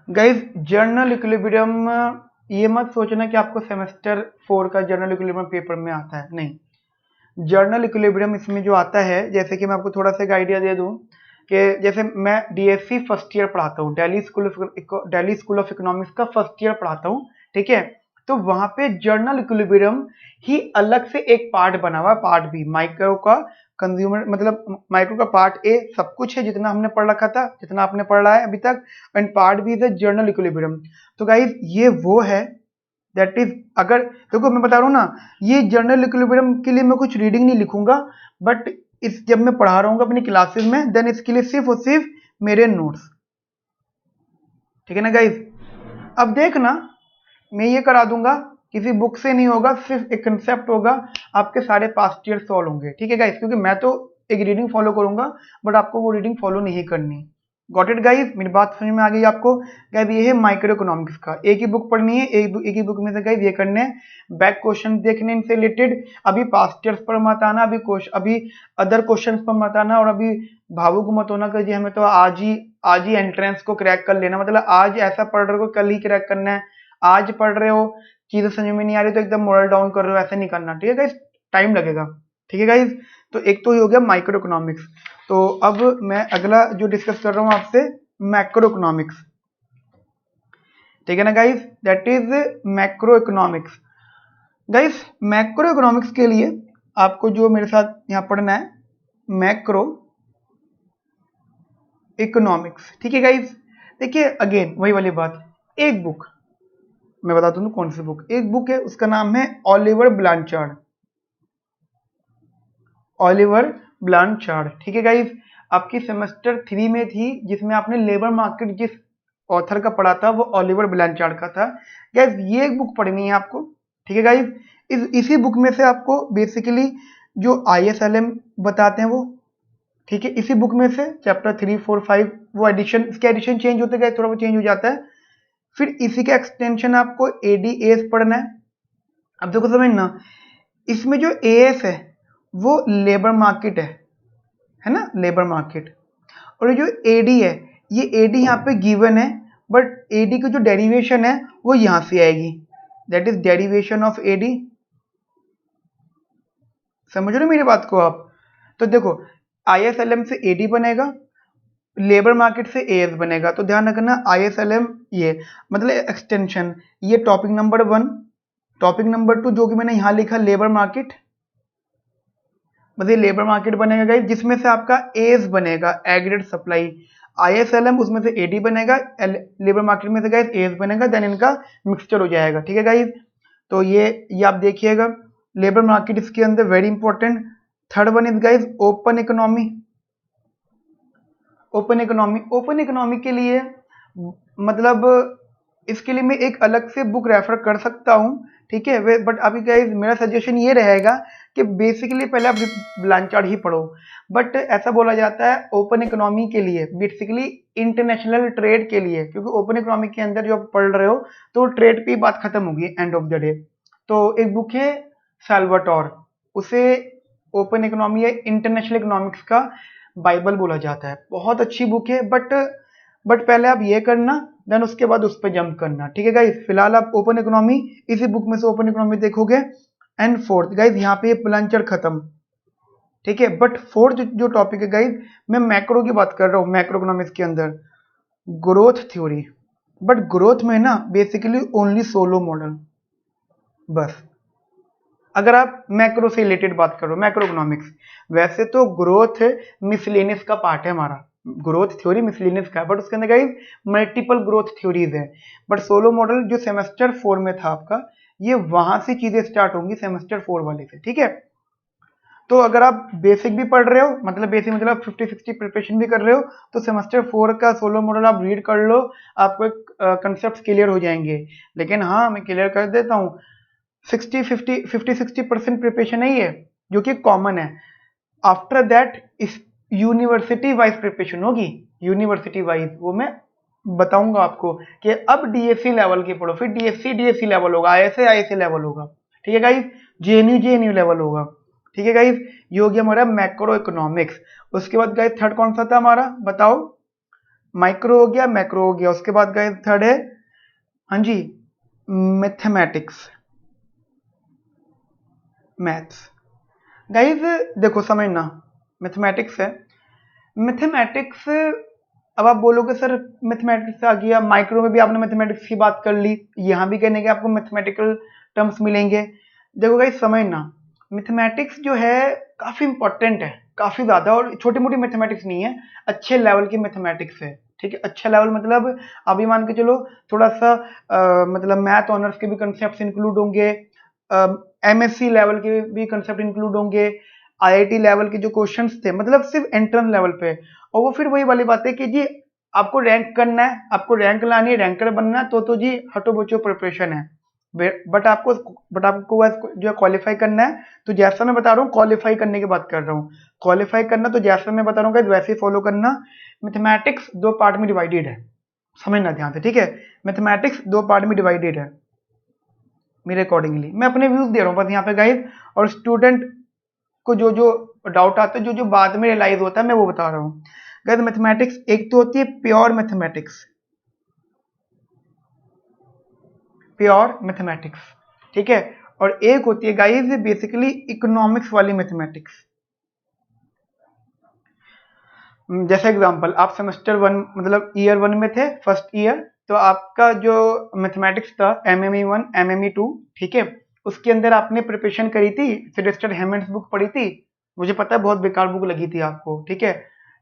Guys journal equilibrium ये मत सोचना कि आपको सेमेस्टर 4 का जर्नल इक्विलिब्रियम पेपर में आता है, नहीं। जर्नल इक्विलिब्रियम इसमें जो आता है, जैसे कि मैं आपको थोड़ा सा एक आइडिया दे दूं कि जैसे मैं डीएससी फर्स्ट ईयर पढ़ाता हूँ, दिल्ली स्कूल ऑफ इकोनॉमिक्स का फर्स्ट ईयर पढ़ाता हूँ। ठीक है, तो वहां पे जर्नल इक्विलिब्रियम ही अलग से एक पार्ट बना हुआ है, पार्ट बी माइक्रो का कंज्यूमर, मतलब माइक्रो का पार्ट ए सब कुछ है जितना हमने पढ़ रखा था, जितना आपने पढ़ रहा है अभी तक, and part B is general equilibrium. तो गाइस ये वो है दैट इज, अगर देखो मैं बता रहा हूँ ना, ये जर्नल इक्विलिब्रियम के लिए मैं कुछ रीडिंग नहीं लिखूंगा, बट इस जब मैं पढ़ा रहा हूँ अपनी क्लासेस में, देन इसके लिए सिर्फ और सिर्फ मेरे नोट्स। ठीक है ना गाइस, अब देखना मैं ये करा दूंगा, किसी बुक से नहीं होगा, सिर्फ एक कंसेप्ट होगा, आपके सारे पास्ट ईयर सॉल्व होंगे। ठीक है गाइस, क्योंकि मैं तो एक रीडिंग फॉलो करूंगा, बट आपको वो रीडिंग फॉलो नहीं करनी। गॉट इट गाइस, मेरी बात समझ में आ गई आपको? गाइस ये है माइक्रो इकोनॉमिक्स का, एक ही बुक पढ़नी है, एक ही बुक में से गाइस ये करने हैं, बैक क्वेश्चन देखने इनसे रिलेटेड। अभी पास्ट ईयर्स पर मत आना, अभी अदर क्वेश्चन पर मत आना, और अभी भावुक मत होना कि जी हमें तो आज ही एंट्रेंस को क्रैक कर लेना, मतलब आज ऐसा पढ़ रहे हो कल ही क्रैक करना है। आज पढ़ रहे हो, चीजें समझ में नहीं आ रही तो एकदम मोरल डाउन कर रहे हो, ऐसे नहीं करना। ठीक है गाइस, टाइम लगेगा। ठीक है गाइस, तो एक तो ये हो गया माइक्रो इकोनॉमिक्स। तो अब मैं अगला जो डिस्कस कर रहा हूं आपसे, मैक्रो इकोनॉमिक्स। ठीक है ना guys, that is macro economics. Guys macro economics के लिए आपको जो मेरे साथ यहां पढ़ना है, मैक्रो इकोनॉमिक्स। ठीक है गाइस, देखिए अगेन वही वाली बात, एक बुक मैं बताता हूँ कौन सी बुक, एक बुक है उसका नाम है ओलिवर ब्लांचार्ड, ओलिवर ब्लांचार्ड। ठीक है गाइस, आपकी सेमेस्टर 3 में थी, जिसमें आपने लेबर मार्केट जिस ऑथर का पढ़ा था वो ओलिवर ब्लांचार्ड का था। गाइस ये एक बुक पढ़नी है आपको। ठीक है गाइस, इसी बुक में से आपको बेसिकली जो ISLM बताते हैं वो, ठीक है, इसी बुक में से चैप्टर 3, 4, 5 वो एडिशन, इसके एडिशन चेंज होते गए, थोड़ा बहुत चेंज हो जाता है। फिर इसी का एक्सटेंशन आपको ADAS पढ़ना है। अब देखो समझना, इसमें जो AS है वो लेबर मार्केट है ना, लेबर मार्केट। और जो AD है, ये AD यहाँ पे गिवन है, बट AD की जो डेरिवेशन है वो यहाँ से आएगी, that is derivation of AD। समझ रहे हो मेरी बात को आप? तो देखो ISLM से AD बनेगा, लेबर मार्केट से AS बनेगा। तो ध्यान रखना ISLM ये मतलब एक्सटेंशन, ये टॉपिक नंबर 1, टॉपिक नंबर 2 जो कि मैंने यहाँ लिखा लेबर मार्केट, मतलब ये लेबर मार्केट बनेगा गाइस, जिसमें से आपका AS बनेगा एग्रीगेट सप्लाई, ISLM उसमें से AD बनेगा, लेबर मार्केट में से गाइस AS बनेगा, देन इनका मिक्सचर हो जाएगा। ठीक है गाइस, तो ये आप देखिएगा लेबर मार्केट इसके अंदर very important. Third one is guys open economy. Open economy, open economy के लिए मतलब इसके लिए मैं एक अलग से बुक रेफर कर सकता हूँ, ठीक है, बट अभी गाइस मेरा सजेशन ये रहेगा कि बेसिकली पहले आप ब्लांचार्ड ही पढ़ो। बट ऐसा बोला जाता है ओपन इकोनॉमी के लिए, बेसिकली इंटरनेशनल ट्रेड के लिए, क्योंकि ओपन इकोनॉमी के अंदर जो आप पढ़ रहे हो तो ट्रेड पे बात खत्म होगी एंड ऑफ द डे। तो एक बुक है साल्वाटोर, उसे ओपन इकोनॉमी या इंटरनेशनल इकोनॉमिक्स का बाइबल बोला जाता है, बहुत अच्छी बुक है। बट पहले आप ये करना, देन उसके बाद उस पर जंप करना। ठीक है गाइस, फिलहाल आप ओपन इकोनॉमी इसी बुक में से ओपन इकोनॉमी देखोगे। एंड फोर्थ गाइस, यहाँ पे प्लांचर खत्म, ठीक है, बट फोर्थ जो टॉपिक है गाइस, मैं मैक्रो की बात कर रहा हूँ, मैक्रो इकोनॉमिक्स के अंदर ग्रोथ थ्योरी। बट ग्रोथ में ना बेसिकली ओनली सोलो मॉडल, बस अगर आप मैक्रो से रिलेटेड बात करो, मैक्रो इकोनॉमिक्स। वैसे तो ग्रोथ मिसलेनियस का पार्ट है हमारा, ग्रोथ थ्योरी मिसलेनियस का है, बट उसके अंदर गाइस मल्टीपल ग्रोथ थ्योरीज है। बट सोलो मॉडल जो सेमेस्टर 4 में था आपका, ये वहां से चीजें स्टार्ट होंगी सेमेस्टर 4 वाले से। ठीक है, तो अगर आप बेसिक भी पढ़ रहे हो, मतलब बेसिक मतलब 50-60 प्रिपरेशन भी कर रहे हो, तो सेमेस्टर 4 का सोलो मॉडल आप रीड कर लो, आपको कंसेप्ट क्लियर हो जाएंगे। लेकिन हाँ, मैं क्लियर कर देता हूँ, 50-60% प्रिपरेशन नहीं है जो कि कॉमन है। आफ्टर दैट इस यूनिवर्सिटी वाइज प्रिपरेशन होगी, यूनिवर्सिटी वाइज वो मैं बताऊंगा आपको कि अब DSC लेवल की पढ़ो, फिर DSC लेवल होगा, ISA लेवल होगा। ठीक है गाइस, JNU लेवल होगा। ठीक है गाइस, ये हो गया हमारा मैक्रो इकोनॉमिक्स। उसके बाद गाइस थर्ड कौन सा था हमारा, बताओ? माइक्रो हो गया, मैक्रो हो गया। उसके बाद गाइस थर्ड है, हाँ जी, मैथमेटिक्स, मैथ्स। गाइज देखो समझना, मैथमेटिक्स है, मैथमेटिक्स अब आप बोलोगे सर मैथमेटिक्स आ गया, माइक्रो में भी आपने मैथमेटिक्स की बात कर ली, यहाँ भी कहने के आपको मैथमेटिकल टर्म्स मिलेंगे। देखो गाइज समझना, मैथमेटिक्स जो है काफी इंपॉर्टेंट है, काफी ज्यादा, और छोटी मोटी मैथमेटिक्स नहीं है, अच्छे लेवल की मैथमेटिक्स है। ठीक है, अच्छा लेवल मतलब अभी मान के चलो थोड़ा सा मतलब मैथ ऑनर्स के भी कंसेप्ट इंक्लूड होंगे, MSc लेवल के भी कंसेप्ट इंक्लूड होंगे, IIT लेवल के जो क्वेश्चंस थे, मतलब सिर्फ एंट्रेंस लेवल पे। और वो फिर वही वाली बात है कि जी आपको रैंक करना है, आपको रैंक लानी है, रैंकर बनना है, तो जी हटो बचो प्रिपरेशन है। बट आपको जो क्वालिफाई करना है, तो जैसा मैं बता रहा हूँ क्वालिफाई करने की बात कर रहा हूँ, क्वालिफाई करना तो जैसा मैं बता रहा हूँ वैसे ही फॉलो करना। मैथमेटिक्स 2 पार्ट में डिवाइडेड है, समझना ध्यान से। ठीक है, मैथमेटिक्स 2 पार्ट में डिवाइडेड है मेरे अकॉर्डिंगली, मैं अपने व्यूज दे रहा हूँ बस यहाँ पे गाइस, और स्टूडेंट को जो जो डाउट आता है, जो जो बाद में रियलाइज होता है, मैं वो बता रहा हूँ गाइस। मैथमेटिक्स एक तो होती है प्योर मैथमेटिक्स, प्योर मैथमेटिक्स, ठीक है, और एक होती है गाइस बेसिकली इकोनॉमिक्स वाली मैथमेटिक्स। जैसे एग्जांपल, आप सेमेस्टर 1 मतलब ईयर 1 में थे, फर्स्ट ईयर, तो आपका जो मैथमेटिक्स था MME 1 MME 2, ठीक है, उसके अंदर आपने प्रिपरेशन करी थी, सिलेस्टर हेमंड्स बुक पढ़ी थी, मुझे पता है बहुत बेकार बुक लगी थी आपको। ठीक है,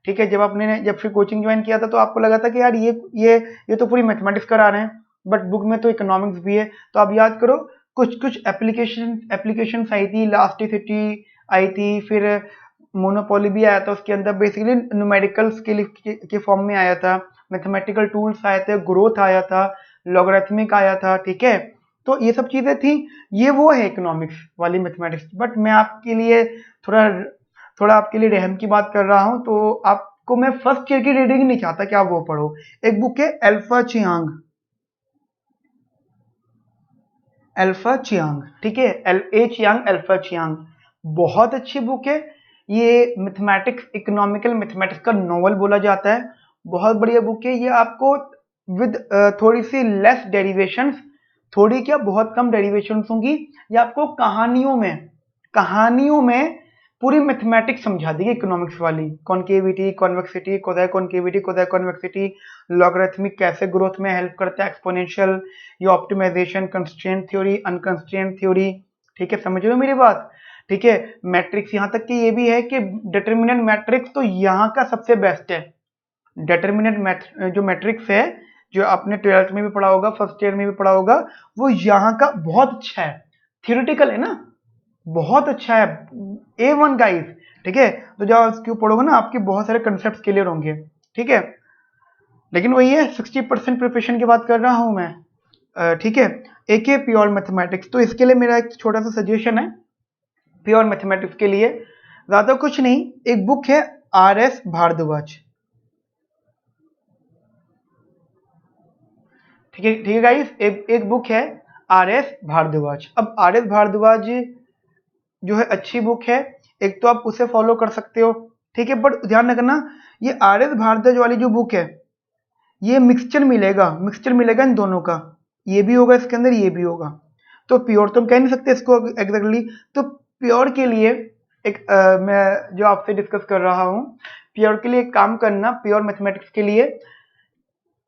ठीक है, जब फिर कोचिंग ज्वाइन किया था तो आपको लगा था कि यार ये तो पूरी मैथमेटिक्स करा रहे हैं, बट बुक में तो इकोनॉमिक्स भी है। तो आप याद करो, कुछ कुछ एप्लीकेशन आई थी, इलास्टिसिटी आई थी, फिर मोनोपोली भी आया था, उसके अंदर बेसिकली न्यूमेरिकल्स के फॉर्म में आया था, मैथमेटिकल टूल्स आए थे, ग्रोथ आया था, लॉगरिथमिक आया था, ठीक है। तो ये सब चीजें थी, ये वो है इकोनॉमिक्स वाली मैथमेटिक्स। बट मैं आपके लिए थोड़ा थोड़ा आपके लिए रहम की बात कर रहा हूं, तो आपको मैं फर्स्ट ईयर की रीडिंग नहीं चाहता कि आप वो पढ़ो। एक बुक है अल्फा चियांग, अल्फा चियांग, ठीक है, LA चियांग, अल्फा चियांग, बहुत अच्छी बुक है। ये मैथमेटिक्स, इकोनॉमिकल मैथमेटिक्स का नॉवल बोला जाता है। बहुत बढ़िया बुक है ये। आपको विद थोड़ी सी लेस डेरिवेशंस, थोड़ी क्या बहुत कम डेरिवेशंस होंगी, ये आपको कहानियों में पूरी मैथमेटिक्स समझा देगी, इकोनॉमिक्स वाली, concavity, convexity, quasi concavity, quasi convexity, logarithmic कैसे ग्रोथ में हेल्प करता है, एक्सपोनेंशियल, ये optimization, constraint theory, unconstraint theory, ठीक है, समझ रहे हो मेरी बात, ठीक है। मैट्रिक्स, यहां तक कि ये भी है कि डिटर्मिनेंट मैट्रिक्स तो यहाँ का सबसे बेस्ट है। डिटर्मिनेंट जो मैट्रिक्स है, जो आपने 12th में भी पढ़ा होगा, फर्स्ट ईयर में भी पढ़ा होगा, वो यहाँ का बहुत अच्छा है। थियोरेटिकल है ना, बहुत अच्छा है, A1 गाइस, ठीक है। तो जब इसको पढ़ोगे ना, आपके बहुत सारे कंसेप्ट क्लियर होंगे, ठीक है। लेकिन वही है, 60% प्रिपरेशन की बात कर रहा हूं मैं, ठीक है। एक है प्योर मैथमेटिक्स, तो इसके लिए मेरा एक छोटा सा सजेशन है प्योर मैथमेटिक्स के लिए, ज्यादा कुछ नहीं, एक बुक है RS भारद्वाज, ठीक है गाइस, एक बुक है RS भारद्वाज। अब RS भारद्वाज जो है अच्छी बुक है, एक तो आप उसे फॉलो कर सकते हो, ठीक है। बट ध्यान रखना, ये RS भारद्वाज वाली जो बुक है, ये मिक्सचर मिलेगा इन दोनों का, ये भी होगा इसके अंदर, ये भी होगा। तो प्योर तो हम कह नहीं सकते इसको एग्जैक्टली। तो प्योर के लिए एक मैं जो आपसे डिस्कस कर रहा हूं, प्योर के लिए एक काम करना, प्योर मैथमेटिक्स के लिए,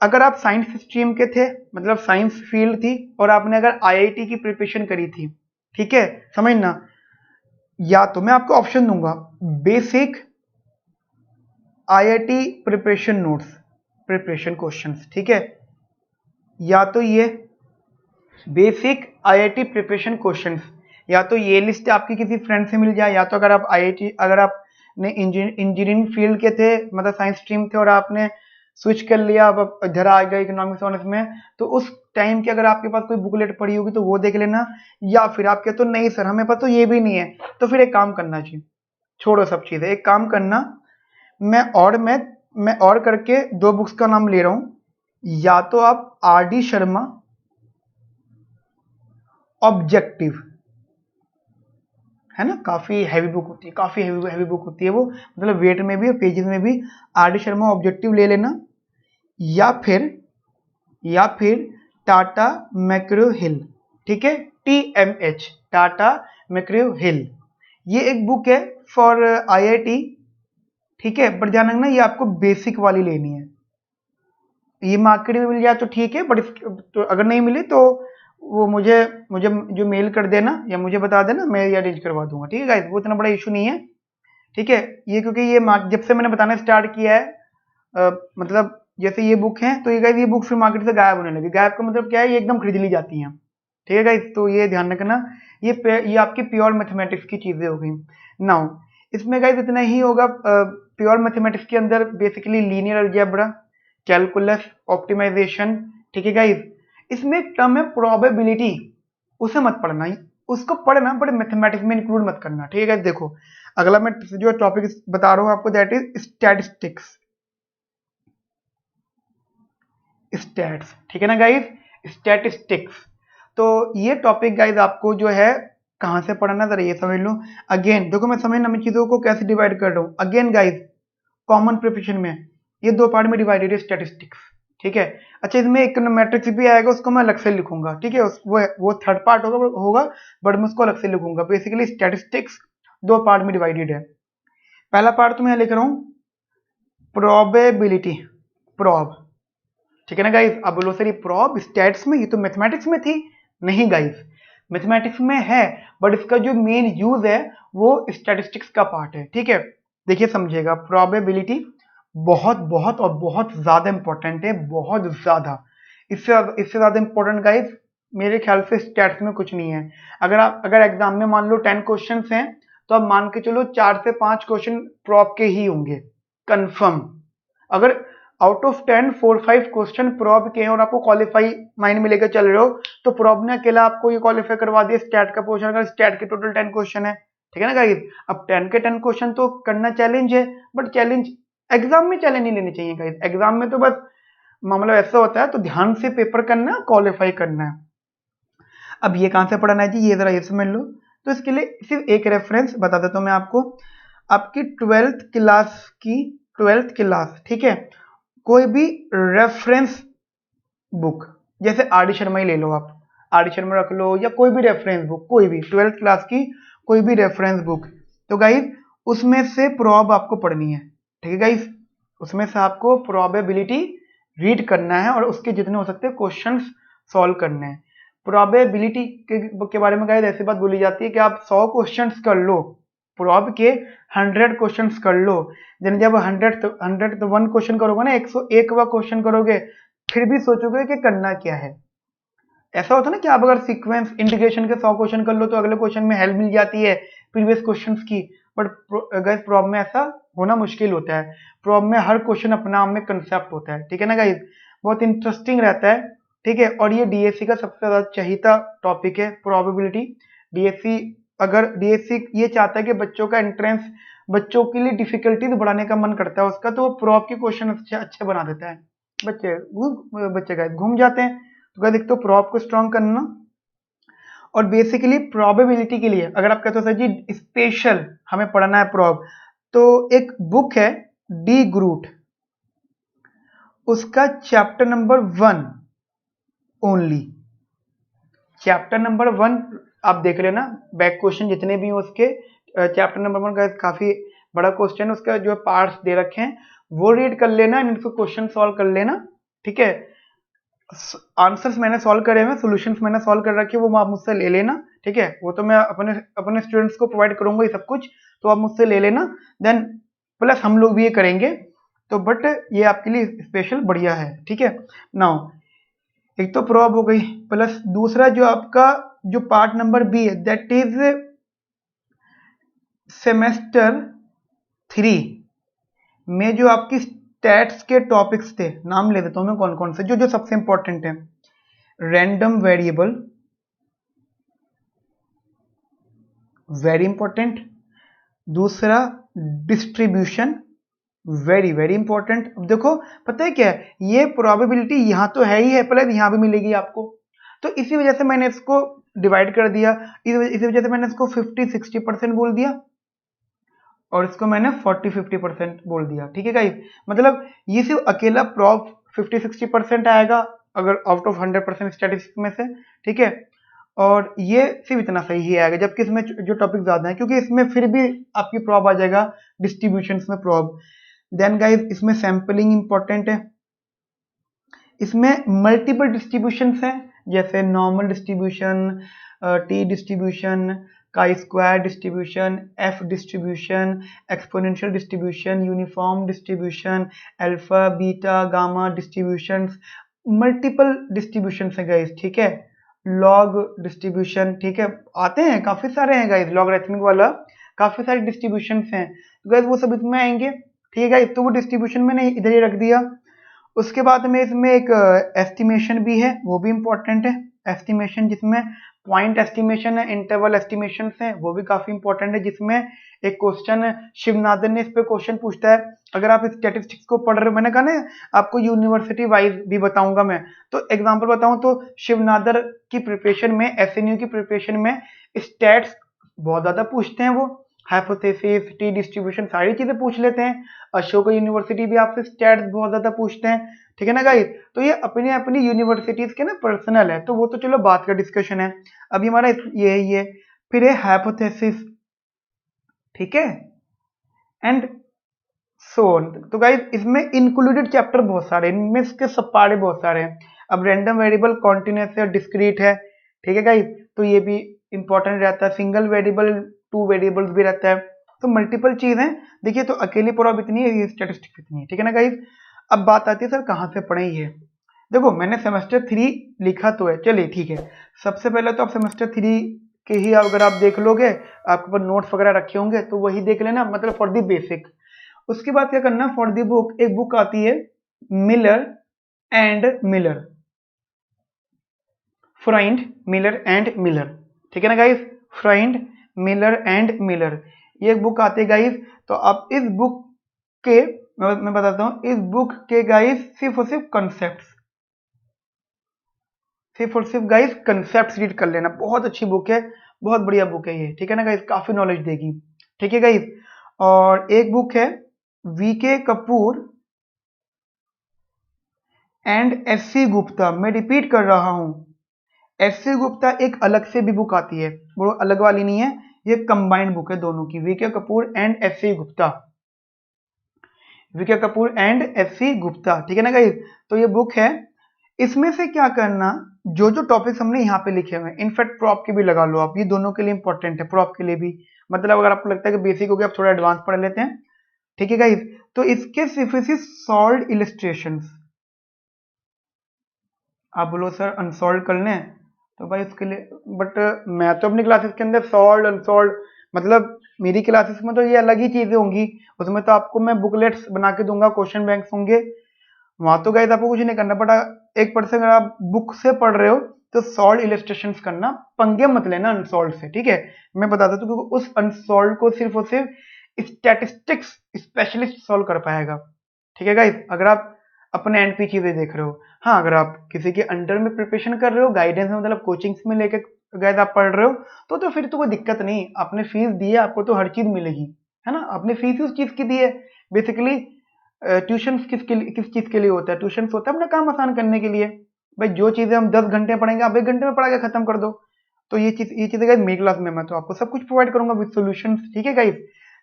अगर आप साइंस स्ट्रीम के थे, मतलब साइंस फील्ड थी, और आपने अगर IIT की प्रिपरेशन करी थी, ठीक है, समझना, या तो मैं आपको ऑप्शन दूंगा, basic IIT preparation notes, preparation questions, ठीक है, या तो ये बेसिक IIT प्रिपरेशन क्वेश्चंस, या तो ये लिस्ट आपकी किसी फ्रेंड से मिल जाए, या तो अगर आप IIT, अगर आपने इंजीनियरिंग फील्ड के थे, मतलब साइंस स्ट्रीम थे, और आपने स्विच कर लिया, अब इधर आ गए इकोनॉमिक्स ऑनर्स में, तो उस टाइम की अगर आपके पास कोई बुकलेट पड़ी होगी तो वो देख लेना। या फिर आप कहते हो नहीं सर हमें पास तो ये भी नहीं है, तो फिर एक काम करना चाहिए, छोड़ो सब चीजें, एक काम करना, मैं और करके दो बुक्स का नाम ले रहा हूं, या तो आप RD शर्मा ऑब्जेक्टिव, है ना, काफी हैवी बुक होती है, काफी हैवी बुक होती है वो, मतलब वेट में भी और पेजेस में भी। RD शर्मा ऑब्जेक्टिव ले लेना, या फिर टाटा मैक्रो हिल, ठीक है, TMH, टाटा मैक्रो हिल, ये एक बुक है फॉर IIT, ठीक है। बट ध्यान रखना, ये आपको बेसिक वाली लेनी है, ये मार्केट में मिल जाए तो ठीक है, बट तो अगर नहीं मिली तो वो मुझे मुझे जो मेल कर देना या मुझे बता देना, मैं ये अरेंज करवा दूंगा, ठीक है गाइस, वो इतना बड़ा इशू नहीं है, ठीक है। ये क्योंकि ये जब से मैंने बताना स्टार्ट किया है, मतलब जैसे ये बुक है, तो ये गाइस, ये बुक फिर मार्केट से गायब होने लगी। गायब का मतलब क्या है, ये एकदम खरीद ली जाती हैं, ठीक है गाइस, तो ये ध्यान रखना, ये आपकी प्योर मैथमेटिक्स की चीजें हो गई। नाउ इसमें गाइस इतना ही होगा, प्योर मैथमेटिक्स के अंदर basically linear algebra, calculus, optimization, ठीक है गाइस। इसमें एक टर्म है प्रोबेबिलिटी, उसे मत पढ़ना, उसको पढ़ना बट मैथमेटिक्स में इंक्लूड मत करना, ठीक है गाइस। देखो अगला मैं जो टॉपिक बता रहा हूं आपको, दैट इज स्टैटिस्टिक्स, स्टैट्स, ठीक है ना गाइस, स्टैटिस्टिक्स। तो ये टॉपिक गाइस आपको जो है कहां से पढ़ना, जरा ये समझ लो। अगेन देखो, मैं समझना मैं चीजों को कैसे डिवाइड कर रहा हूं। अगेन गाइस, कॉमन प्रिपरेशन में ये दो पार्ट में डिवाइडेड है, स्टैटिस्टिक्स, ठीक है। अच्छा, इसमें इकोनोमेट्रिक्स भी आएगा, उसको मैं अलग से लिखूंगा, ठीक है, वो थर्ड पार्ट होगा, बट मैं उसको अलग से लिखूंगा। बेसिकली स्टैटिस्टिक्स दो पार्ट में डिवाइडेड है। पहला पार्ट तो मैं लिख रहा हूं प्रोबेबिलिटी, प्रोब, ठीक है ना गाइस। अब बोलो सर ये प्रॉब स्टैट्स में, ये तो मैथमेटिक्स में थी। नहीं गाइस, मैथमेटिक्स में है, बट इसका जो मेन यूज है वो स्टैटिस्टिक्स का पार्ट है, ठीक है। देखिए समझिएगा, प्रोबेबिलिटी बहुत बहुत और बहुत ज्यादा इंपॉर्टेंट है, बहुत ज्यादा। इससे ज्यादा इंपॉर्टेंट गाइस मेरे ख्याल से स्टैट्स में कुछ नहीं है। अगर एग्जाम में मान लो 10 क्वेश्चन हैं तो आप मान के चलो 4 से 5 क्वेश्चन प्रॉप के ही होंगे कंफर्म। अगर आउट ऑफ 10 4-5 क्वेश्चन प्रॉप के हैं और आपको क्वालिफाई माइंड में लेकर चल रहे हो तो प्रॉप ने अकेला आपको ये क्वालिफाई करवा दिया स्टैट का पोर्शन। अगर स्टैट के टोटल 10 क्वेश्चन है, ठीक है ना गाइस। अब 10 के 10 क्वेश्चन तो करना चैलेंज है, बट चैलेंज एग्जाम में चैलेंज नहीं लेनी चाहिए गाइस। एग्जाम में तो बस मामला ऐसा होता है तो ध्यान से पेपर करना है, क्वालिफाई करना है। अब ये कहां से पढ़ना है जी, ये जरा ये समझ लो। तो इसके लिए सिर्फ एक रेफरेंस बता देता हूं मैं आपको, आपकी 12th क्लास, ठीक है, कोई भी रेफरेंस बुक, जैसे आर डी शर्मा ही ले लो, आप आर डी शर्मा रख लो या कोई भी रेफरेंस बुक, कोई भी 12th क्लास की कोई भी रेफरेंस बुक, तो गाइस उसमें से प्रॉब आपको पढ़नी है, ठीक है गाइस। उसमें से आपको प्रोबेबिलिटी रीड करना है और उसके जितने हो सकते हैं क्वेश्चंस सॉल्व करने हैं। प्रोबेबिलिटी के बारे में गाइस ऐसी बात बोली जाती है कि आप 100 क्वेश्चंस कर लो, प्रॉब के 100 क्वेश्चंस कर लो, जब 101 क्वेश्चन करोगे ना, 101वां क्वेश्चन करोगे फिर भी सोचोगे कि करना क्या है। ऐसा होता है ना कि आप अगर सीक्वेंस इंटीग्रेशन के 100 क्वेश्चन कर लो तो अगले क्वेश्चन में हेल्प मिल जाती है प्रीवियस क्वेश्चंस की, बट गाइस प्रॉब में ऐसा होना मुश्किल होता है। प्रॉब में हर क्वेश्चन अपना आप में कंसेप्ट होता है, ठीक है ना गाइस, बहुत इंटरेस्टिंग रहता है, ठीक है। और ये डीएससी का सबसे ज्यादा चहीता टॉपिक है प्रोबेबिलिटी। डीएससी ये चाहता है कि बच्चों का एंट्रेंस, बच्चों के लिए डिफिकल्टीज बढ़ाने का मन करता है उसका, तो वो प्रॉब के क्वेश्चन अच्छे बना देता है। बच्चे गाइस घूम जाते हैं, तो गाइस एक तो प्रॉब को स्ट्रॉन्ग करना, और बेसिकली प्रोबेबिलिटी के लिए अगर आप कहते हो सर जी स्पेशल हमें पढ़ना है प्रॉब, तो एक बुक है डी ग्रूट, उसका chapter number 1 only, chapter number 1 आप देख लेना, बैक क्वेश्चन जितने भी हैं उसके चैप्टर नंबर 1 का काफी बड़ा क्वेश्चन, उसका जो पार्ट्स दे रखे हैं वो रीड कर लेना, इनको क्वेश्चन सॉल्व कर लेना, ठीक है। आंसर्स मैंने सॉल्व करे हुए, सॉल्यूशंस मैंने सॉल्व कर रखे, वो आप मुझसे ले लेना, ठीक है। वो तो मैं अपने स्टूडेंट्स को प्रोवाइड करूंगा ये सब कुछ, तो आप मुझसे ले लेना, देन प्लस हम लोग भी ये करेंगे, तो बट ये आपके लिए स्पेशल बढ़िया है, ठीक है। नाउ एक तो प्रॉब हो गई, प्लस दूसरा जो आपका जो पार्ट नंबर बी है दैट इज सेमेस्टर 3 में जो आपकी स्टैट्स के टॉपिक्स थे, नाम ले देता हूं मैं कौन कौन से, जो जो सबसे इंपॉर्टेंट है। Random variable, very important. दूसरा डिस्ट्रीब्यूशन, वेरी वेरी इंपॉर्टेंट। अब देखो पता है क्या है, ये प्रोबेबिलिटी यहां तो है ही है, प्लस यहां भी मिलेगी आपको, तो इसी वजह से मैंने इसको डिवाइड कर दिया, इसी वजह से मैंने इसको 50-60% बोल दिया और इसको मैंने 40-50% बोल दिया, ठीक है गाइस। मतलब ये सिर्फ अकेला प्रॉब 50-60% आएगा अगर आउट ऑफ 100% स्टैटिस्टिक्स में से, ठीक है। और ये सिर्फ इतना सही ही आएगा, जबकि इसमें जो टॉपिक ज्यादा है, क्योंकि इसमें फिर भी आपकी प्रॉब आ जाएगा डिस्ट्रीब्यूशंस में प्रॉब। देन गाइस इसमें सैंपलिंग इंपॉर्टेंट है, इसमें मल्टीपल डिस्ट्रीब्यूशंस हैं, जैसे normal distribution, T distribution, chi square distribution, F distribution, exponential distribution, uniform distribution, alpha beta gamma distributions, multiple distributions हैं गाइस, ठीक है। लॉग डिस्ट्रीब्यूशन, ठीक है, आते हैं काफी सारे हैं गाइस, लॉगरिथमिक वाला काफी सारे डिस्ट्रीब्यूशंस हैं, तो गाइस वो सब इसमें आएंगे, ठीक है गाइस। तो वो डिस्ट्रीब्यूशन मैंने इधर ही रख दिया। उसके बाद में इसमें एक एस्टिमेशन भी है, वो भी इंपॉर्टेंट है, एस्टिमेशन जिसमें पॉइंट एस्टिमेशन है, इंटरवल एस्टिमेशन है, वो भी काफी इंपॉर्टेंट है, जिसमें एक क्वेश्चन शिवनाथन ने इस पे क्वेश्चन पूछता है। अगर आप स्टैटिस्टिक्स को पढ़ रहे हो, मैंने कहा ना आपको यूनिवर्सिटी वाइज भी बताऊंगा मैं, तो एग्जांपल बताऊं तो शिवनाथन की प्रिपरेशन में, एसएनयू की प्रिपरेशन में स्टैट्स बहुत ज्यादा पूछते हैं, वो हाइपोथेसिस, टी डिस्ट्रीब्यूशन सारी चीजें पूछ लेते हैं। अशोका यूनिवर्सिटी भी आपसे स्टैट्स बहुत ज्यादा पूछते हैं, ठीक है ना गाइस। तो ये अपनी अपनी यूनिवर्सिटीज के ना पर्सनल है, तो वो तो चलो बात का डिस्कशन है, अभी हमारा ये फिर है हाइपोथेसिस, ठीक है, एंड सो तो गाइस इसमें इंक्लूडेड चैप्टर बहुत सारे, इनमें इसके सपाड़े बहुत सारे हैं। अब रैंडम वेरिएबल कॉन्टिन्यूस है, डिस्क्रीट है, ठीक है गाइस, तो ये भी इंपॉर्टेंट रहता है। सिंगल वेरिएबल, 2 वेरिएबल्स भी रहता है, तो मल्टीपल चीज है। देखिए तो अकेली प्रॉब इतनी है, ये स्टैटिस्टिक्स इतनी है, ठीक है ना गाइस। अब बात आती है सर कहाँ से पढ़े ये, देखो मैंने सेमेस्टर 3 लिखा तो है, चलिए ठीक है। सबसे पहले तो आप सेमेस्टर 3 के ही अगर आप देख लोगे, आपके पास नोट्स वगैरह रखे होंगे तो वही देख लेना, मतलब फॉर दी बेसिक। उसके बाद क्या करना, फॉर दी बुक एक बुक आती है मिलर एंड मिलर, फ्राइंड मिलर एंड मिलर, ठीक है ना गाइस, फ्राइंड मिलर एंड मिलर, ये एक बुक आती है गाइस। तो आप इस बुक के, मैं बताता हूं, इस बुक के गाइस सिर्फ और सिर्फ कंसेप्ट, सिर्फ और सिर्फ गाइस कंसेप्ट रीड कर लेना, बहुत अच्छी बुक है, बहुत बढ़िया बुक है ये, ठीक है ना गाइस, काफी नॉलेज देगी, ठीक है गाइस। और एक बुक है VK Kapoor and SC Gupta, मैं रिपीट कर रहा हूं, एससी गुप्ता एक अलग से भी बुक आती है, वो अलग वाली नहीं है, ये कंबाइंड बुक है दोनों की, VK Kapoor and SC Gupta, VK Kapoor and SC Gupta, ठीक है ना गाइस। तो ये बुक है, इसमें से क्या करना, जो जो टॉपिक्स हमने यहाँ पे लिखे हुए हैं, इनफैक्ट प्रॉप के भी लगा लो आप, ये दोनों के लिए इंपॉर्टेंट है, प्रॉप के लिए भी, मतलब अगर आपको लगता है कि बेसिक हो गया, आप थोड़ा एडवांस पढ़ लेते हैं, ठीक है गाइस। तो इसके सिर्फ सॉल्व इलिस्ट्रेशंस, आप बोलो सर अनसॉल्व करने हैं, तो भाई उसके लिए, बट मैं तो अपनी क्लासेस के अंदर सॉल्व अनसॉल्व, मतलब मेरी क्लासेस में तो ये अलग ही चीजें होंगी, उसमें तो आपको मैं बुकलेट्स बना के दूंगा, क्वेश्चन बैंक्स होंगे, वहां तो गाइस आपको कुछ नहीं करना, बट 1% अगर आप बुक से पढ़ रहे हो तो सॉल्व इलिस्ट्रेशंस करना, पंगे मत लेना अनसॉल्व से, ठीक है। मैं बता देता हूँ, क्योंकि उस अनसॉल्व को सिर्फ और सिर्फ स्टैटिस्टिक्स स्पेशलिस्ट सॉल्व कर पाएगा, ठीक है गाइस, अगर आप अपने एंड पे चीजें देख रहे हो। हाँ, अगर आप किसी के अंडर में प्रिपरेशन कर रहे हो, गाइडेंस में, मतलब कोचिंग्स में लेके गाइस आप पढ़ रहे हो, तो फिर तो कोई दिक्कत नहीं, आपने फीस दी है, आपको तो हर चीज मिलेगी, है ना, आपने फीस उस चीज की दी है। बेसिकली ट्यूशन किस चीज के लिए होता है, ट्यूशन होता है अपना काम आसान करने के लिए, भाई जो चीजें हम 10 घंटे पढ़ेंगे आप 1 घंटे में पढ़ा के खत्म कर दो। तो ये चीजें गाइस मेरी क्लास में मैं तो आपको सब कुछ प्रोवाइड करूंगा विद सॉल्यूशंस, ठीक है गाइस।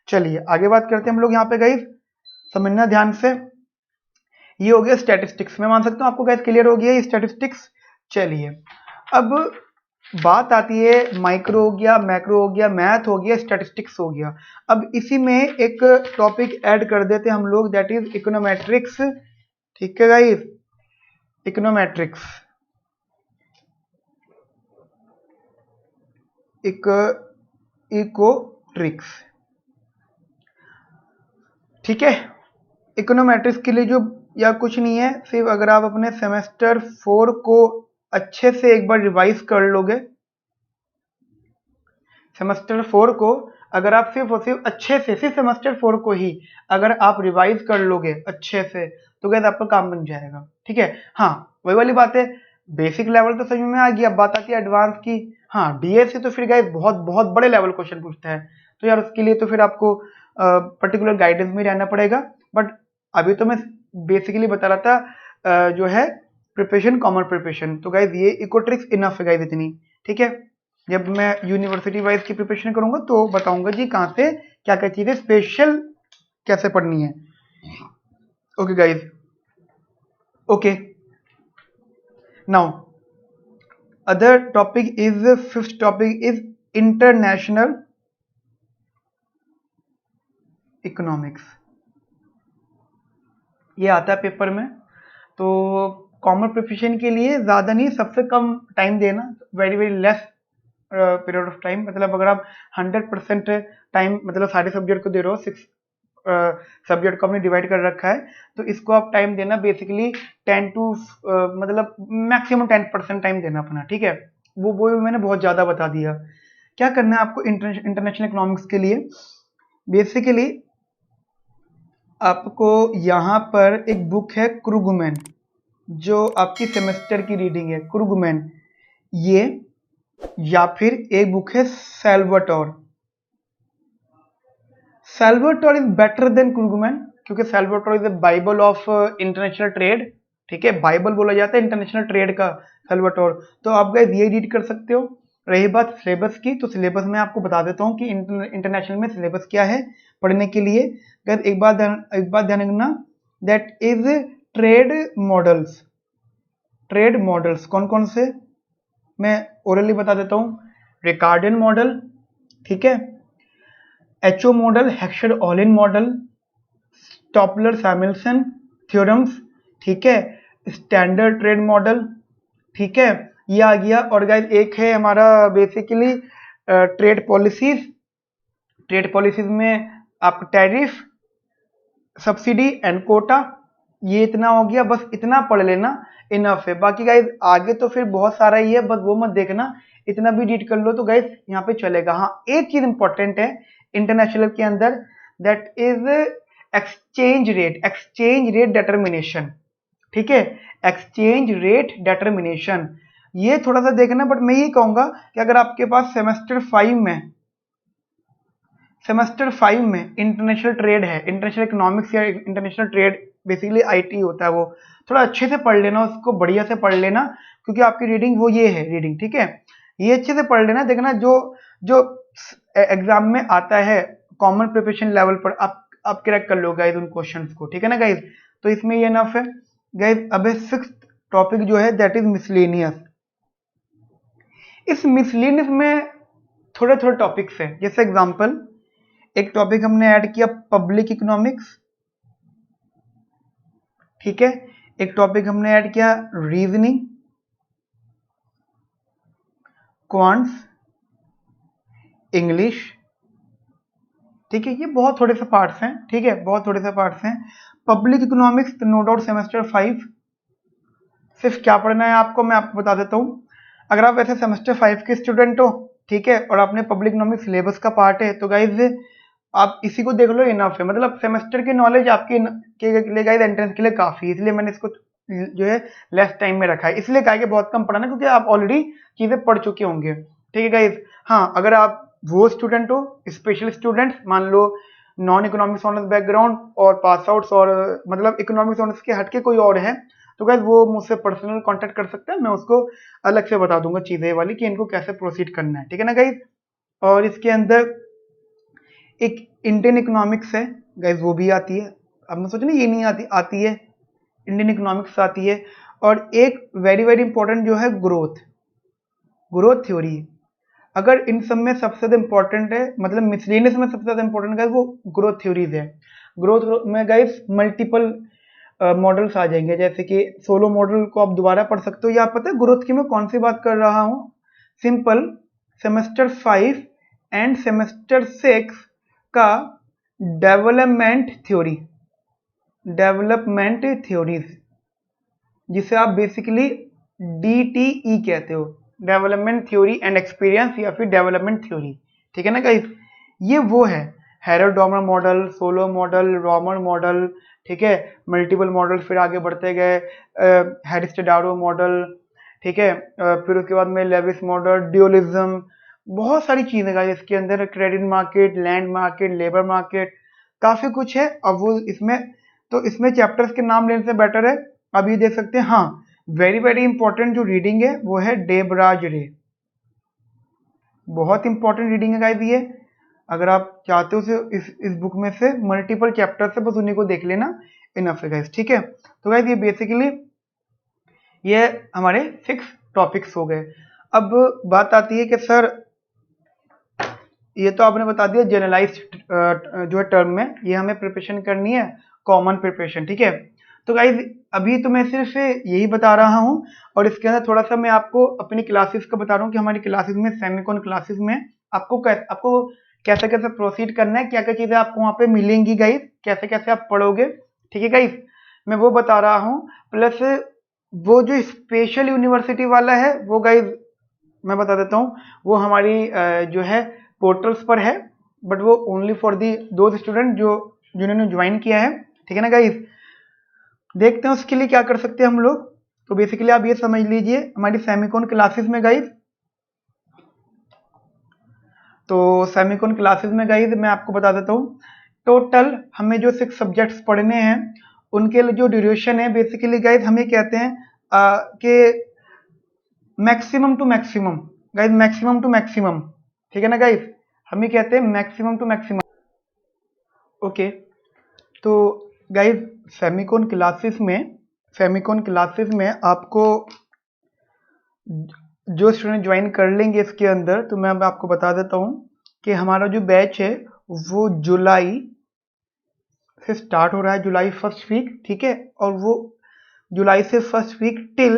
चलिए आगे बात करते हैं हम लोग यहाँ पे गाइस, समझना ध्यान से। ये हो गया स्टैटिस्टिक्स, मैं मान सकता हूँ आपको गाइस क्लियर हो गया ये स्टैटिस्टिक्स। चलिए अब बात आती है, माइक्रो हो गया, मैक्रो हो गया, मैथ हो गया, स्टैटिस्टिक्स हो गया। अब इसी में एक टॉपिक ऐड कर देते हैं हम लोग, दैट इज इकोनोमेट्रिक्स, ठीक है गाइस, इकोनोमेट्रिक्स, इकोट्रिक्स, ठीक है। इकोनोमेट्रिक्स के लिए जो, या कुछ नहीं है, सिर्फ अगर आप अपने सेमेस्टर 4 को अच्छे से एक बार रिवाइज कर लोगे, सेमेस्टर 4 को अगर आप सिर्फ और सिर्फ अच्छे से, सिर्फ सेमेस्टर 4 को ही अगर आप रिवाइज कर लोगे अच्छे से, तो गैस आपका काम बन जाएगा, ठीक है। हाँ, वही वाली बात है, बेसिक लेवल तो समझ में आ गया, अब बात आती है एडवांस की। हाँ, डीएससी तो फिर गैस बहुत बहुत बड़े लेवल क्वेश्चन पूछता है, तो यार उसके लिए तो फिर आपको पर्टिकुलर गाइडेंस में रहना पड़ेगा। बट अभी तो मैं बेसिकली बता रहा था जो है प्रिपरेशन, कॉमन प्रिपरेशन, तो गाइज ये इकोट्रिक्स इनफ है गाइज इतनी, ठीक है। जब मैं यूनिवर्सिटी वाइज की प्रिपरेशन करूंगा तो बताऊंगा जी कहाँ से क्या क्या चीजें स्पेशल कैसे पढ़नी है, okay guys, okay. Now other topic is, fifth topic is international economics, ये आता है पेपर में। तो कॉमन प्रिपरेशन के लिए ज्यादा नहीं, सबसे कम टाइम देना, very very less period of time, मतलब अगर आप 100% टाइम, मतलब सारे सब्जेक्ट को दे रहे हो, 6 सब्जेक्ट को आपने डिवाइड कर रखा है, तो इसको आप टाइम देना बेसिकली 10 टू मतलब मैक्सिमम 10% टाइम देना अपना, ठीक है। वो मैंने बहुत ज्यादा बता दिया। क्या करना है आपको इंटरनेशनल इकोनॉमिक्स के लिए, बेसिकली आपको यहाँ पर एक बुक है क्रूगमैन, जो आपकी सेमेस्टर की रीडिंग है, क्रूगमैन ये, या फिर एक बुक है Salvatore, Salvatore is better than Krugman, क्योंकि Salvatore is the Bible of international trade, ठीक है, बाइबल बोला जाता है इंटरनेशनल ट्रेड का सैल्वाटोर, तो आप गाइस ये रीड कर सकते हो। रही बात सिलेबस की, तो सिलेबस में आपको बता देता हूँ कि इंटरनेशनल में सिलेबस क्या है पढ़ने के लिए। गाइस एक बात ध्यान रखना, that is trade models, trade models कौन कौन से, मैं ओरली बता देता हूँ, रिकार्डियन मॉडल, ठीक है, HO model, Heckscher Ohlin model, Stolper Samuelson theorems, ठीक है, स्टैंडर्ड ट्रेड मॉडल, ठीक है, ये आ गया। और गाइस एक है हमारा basically trade policies. Trade policies में आपको टैरिफ, सब्सिडी एंड कोटा, ये इतना हो गया, बस इतना पढ़ लेना इनफ है। बाकी गाइज आगे तो फिर बहुत सारा ही है, बस वो मत देखना, इतना भी रीड कर लो तो गाइज यहाँ पे चलेगा। हाँ, एक चीज इंपॉर्टेंट है इंटरनेशनल के अंदर, that is exchange rate determination, ठीक है, एक्सचेंज रेट डिटर्मिनेशन, ये थोड़ा सा देखना। बट मैं ये कहूंगा कि अगर आपके पास सेमेस्टर 5 में इंटरनेशनल ट्रेड है, इंटरनेशनल इकोनॉमिक्स या इंटरनेशनल ट्रेड, बेसिकली आईटी होता है, वो थोड़ा अच्छे से पढ़ लेना, उसको बढ़िया से पढ़ लेना, क्योंकि आपकी रीडिंग वो ये है रीडिंग, ठीक है, ये अच्छे से पढ़ लेना। देखना जो जो एग्जाम में आता है कॉमन प्रिपरेशन लेवल पर आप क्रैक कर लो गाइज उन क्वेश्चंस को, ठीक है ना गाइज। तो इसमें ये इनफ है गाइज। अब 6th टॉपिक जो है दैट इज मिसलेनियस। इस मिसलेनियस में थोड़े थोड़े टॉपिक्स हैं, जैसे एग्जांपल एक टॉपिक हमने ऐड किया पब्लिक इकोनॉमिक्स, ठीक है, एक टॉपिक हमने ऐड किया रीजनिंग, क्वांट्स, इंग्लिश, ठीक है, ये बहुत थोड़े से पार्ट्स हैं, ठीक है, बहुत थोड़े से पार्ट्स हैं। पब्लिक इकोनॉमिक्स तो नो डाउट सेमेस्टर 5 सिर्फ क्या पढ़ना है आपको, मैं आपको बता देता हूँ। अगर आप वैसे सेमेस्टर 5 के स्टूडेंट हो, ठीक है, और आपने पब्लिक इकोनॉमिक्स सिलेबस का पार्ट है, तो गाइज आप इसी को देख लो, इनफ है। मतलब सेमेस्टर की नॉलेज आपके के लिए गाइज एंट्रेंस के लिए काफी है, इसलिए मैंने इसको जो है लेस टाइम में रखा है। इसलिए कहा कि बहुत कम पढ़ाना, क्योंकि आप ऑलरेडी चीजें पढ़ चुके होंगे, ठीक है गाइज। हाँ, अगर आप वो स्टूडेंट हो, स्पेशल स्टूडेंट्स, मान लो नॉन इकोनॉमिक्स ऑनर्स बैकग्राउंड और पास आउट्स, और मतलब इकोनॉमिक्स ऑनर्स के हटके कोई और है, तो गाइज वो मुझसे पर्सनल कांटेक्ट कर सकते हैं, मैं उसको अलग से बता दूंगा चीजें वाली कि इनको कैसे प्रोसीड करना है, ठीक है ना गाइज। और इसके अंदर एक इंडियन इकोनॉमिक्स है गाइज, वो भी आती है। अब मैं सोच रहा ये नहीं आती है, इंडियन इकोनॉमिक्स आती है। और एक वेरी वेरी इंपॉर्टेंट जो है ग्रोथ थ्योरी। अगर इन सब में सबसे ज्यादा इंपॉर्टेंट है, मतलब मिसलेनियस में सबसे ज्यादा इंपॉर्टेंट गाइज वो ग्रोथ थ्योरीज है। ग्रोथ में गाइज मल्टीपल मॉडल्स आ जाएंगे, जैसे कि सोलो मॉडल को आप दोबारा पढ़ सकते हो, या पता है ग्रोथ की मैं कौन सी बात कर रहा हूँ, सिंपल सेमेस्टर 5 एंड सेमेस्टर 6 का डेवलपमेंट थ्योरीज, जिसे आप बेसिकली DTE कहते हो, डेवलपमेंट थ्योरी एंड एक्सपीरियंस, या फिर डेवलपमेंट थ्योरी, ठीक है ना गाइस। ये वो है Harrod Domar model, Solow model, Romer model, ठीक है, मल्टीपल मॉडल, फिर आगे बढ़ते गए हेरिस्टेडारो मॉडल, ठीक है, फिर उसके बाद में लेविस मॉडल, ड्यूअलिज्म, बहुत सारी चीजें गाइस इसके अंदर, credit market, land market, labour market, काफी कुछ है। अब वो इसमें तो इसमें चैप्टर्स के नाम लेने से बेटर है आप ये देख सकते हैं। हाँ, वेरी वेरी इंपॉर्टेंट जो रीडिंग है वो है देबराज रे, बहुत इंपॉर्टेंट रीडिंग है गाइस ये। अगर आप चाहते हो इस बुक में से मल्टीपल चैप्टर से बस उन्हीं को देख लेना, इनफ है गाइस, ठीक है। तो गाइस ये बेसिकली ये हमारे 6 टॉपिक्स हो गए। अब बात आती है कि सर ये तो आपने बता दिया जनरलाइज जो है टर्म में, ये हमें प्रिपरेशन करनी है कॉमन प्रिपरेशन, ठीक है। तो गाइज अभी तो मैं सिर्फ यही बता रहा हूँ, और इसके अंदर थोड़ा सा मैं आपको अपनी क्लासेस का बता रहा हूँ कि हमारी क्लासेस में, सेमिकॉन क्लासेस में आपको कैसे कैसे प्रोसीड करना है, क्या क्या चीजें आपको वहाँ पे मिलेंगी गाइज, कैसे कैसे आप पढ़ोगे, ठीक है गाइज, मैं वो बता रहा हूँ। प्लस वो जो स्पेशल यूनिवर्सिटी वाला है वो गाइज मैं बता देता हूँ, वो हमारी जो है पोर्टल्स पर है, बट वो ओनली फॉर दी दो स्टूडेंट जिन्होंने ज्वाइन किया है, ठीक है ना गाइज। देखते हैं उसके लिए क्या कर सकते हैं हम लोग। तो बेसिकली आप ये समझ लीजिए हमारी सेमिकॉन क्लासेस में गाइज, तो सेमिकॉन क्लासेस में गाइज मैं आपको बता देता हूँ, टोटल हमें जो 6 सब्जेक्ट्स पढ़ने हैं उनके लिए जो ड्यूरेशन है, बेसिकली गाइज हमें कहते हैं कि maximum to maximum guys, maximum to maximum, ठीक है ना गाइज, हम ही कहते हैं मैक्सिमम टू मैक्सिमम, ओके। तो गाइज फेमिकॉन क्लासेस में आपको जो स्टूडेंट ज्वाइन कर लेंगे इसके अंदर, तो मैं अब आपको बता देता हूँ कि हमारा जो बैच है वो जुलाई से स्टार्ट हो रहा है, जुलाई फर्स्ट वीक, ठीक है, और वो जुलाई से first week till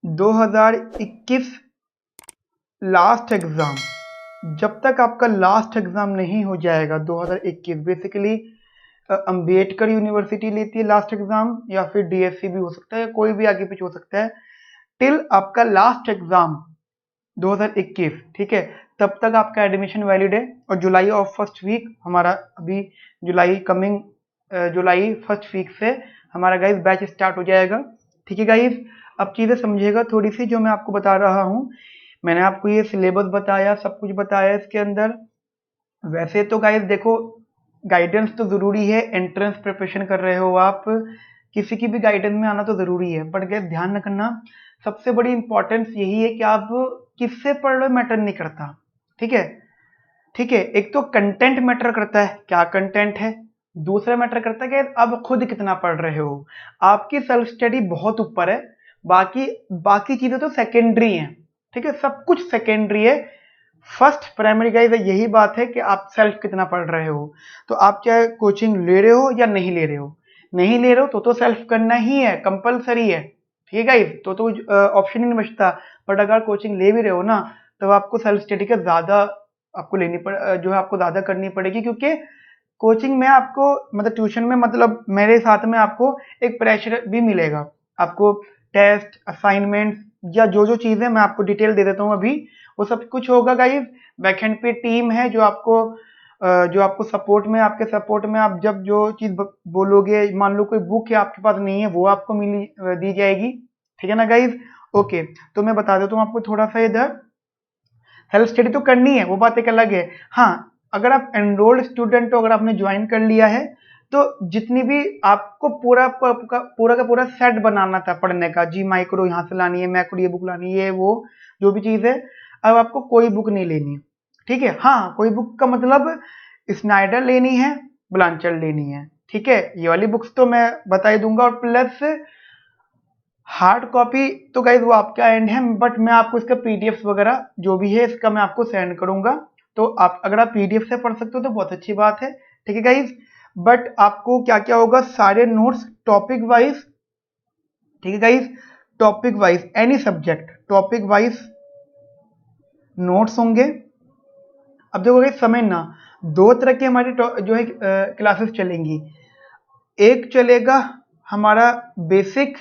2021 last exam, जब तक आपका लास्ट एग्जाम नहीं हो जाएगा 2021, बेसिकली अंबेडकर यूनिवर्सिटी लेती है लास्ट एग्जाम, या फिर डीएससी भी हो सकता है, कोई भी आगे पीछे हो सकता है, टिल आपका लास्ट एग्जाम 2021, ठीक है, तब तक आपका एडमिशन वैलिड है। और जुलाई ऑफ फर्स्ट वीक हमारा अभी जुलाई फर्स्ट वीक से हमारा गाइस बैच स्टार्ट हो जाएगा, ठीक है गाइस। अब चीजें समझिएगा थोड़ी सी जो मैं आपको बता रहा हूँ। मैंने आपको ये सिलेबस बताया, सब कुछ बताया इसके अंदर। वैसे तो गाइस देखो, गाइडेंस तो जरूरी है, एंट्रेंस प्रिपरेशन कर रहे हो आप, किसी की भी गाइडेंस में आना तो जरूरी है, बट गाइस ध्यान रखना सबसे बड़ी इंपॉर्टेंस यही है कि आप किससे पढ़ रहे हो मैटर नहीं करता, ठीक है, ठीक है। एक तो कंटेंट मैटर करता है, क्या कंटेंट है, दूसरा मैटर करता है कि आप खुद कितना पढ़ रहे हो। आपकी सेल्फ स्टडी बहुत ऊपर है, बाकी बाकी चीजें तो सेकेंडरी हैं, ठीक है, सब कुछ सेकेंडरी है। फर्स्ट प्राइमरी गाइस यही बात है कि आप सेल्फ कितना पढ़ रहे हो। तो आप चाहे कोचिंग ले रहे हो या नहीं ले रहे हो, नहीं ले रहे हो तो सेल्फ करना ही है, कंपलसरी है, ठीक है गाइस, तो ऑप्शन ही नहीं बचता। बट अगर कोचिंग ले भी रहे हो ना, तो आपको सेल्फ स्टडी का ज्यादा आपको जो है आपको ज्यादा करनी पड़ेगी, क्योंकि कोचिंग में आपको मतलब ट्यूशन में मतलब मेरे साथ में आपको एक प्रेशर भी मिलेगा, आपको टेस्ट असाइनमेंट या जो जो चीजें मैं आपको डिटेल दे देता हूँ अभी, वो सब कुछ होगा गाइस। बैकएंड पे टीम है जो आपको सपोर्ट में, आपके सपोर्ट में आप जब जो चीज बोलोगे, मान लो कोई बुक है आपके पास नहीं है, वो आपको दी जाएगी, ठीक है ना गाइस। ओके, तो मैं बता देता हूँ आपको थोड़ा सा इधर। सेल्फ स्टडी तो करनी है, वो बात एक अलग है। हाँ, अगर आप एनरोल्ड स्टूडेंट हो, अगर आपने ज्वाइन कर लिया है, तो जितनी भी आपको पूरा का पूरा सेट बनाना था पढ़ने का, जी माइक्रो यहाँ से लानी है, मैक्रो ये बुक लानी है, वो जो भी चीज है, अब आपको कोई बुक नहीं लेनी, ठीक है। हाँ, कोई बुक का मतलब स्नाइडर लेनी है, ब्लांचर लेनी है, ठीक है, ये वाली बुक्स तो मैं बता ही दूंगा। और प्लस हार्ड कॉपी तो गाइज वो आपका एंड है, बट मैं आपको इसका पीडीएफ वगैरह जो भी है इसका मैं आपको सेंड करूंगा, तो आप अगर आप पीडीएफ से पढ़ सकते हो तो बहुत अच्छी बात है, ठीक है गाइज। बट आपको क्या क्या होगा, सारे नोट्स टॉपिक वाइज, ठीक है guys, topic wise any subject topic wise notes होंगे। अब देखो गाइज समझना, दो तरह की हमारी जो है क्लासेस चलेंगी। एक चलेगा हमारा बेसिक,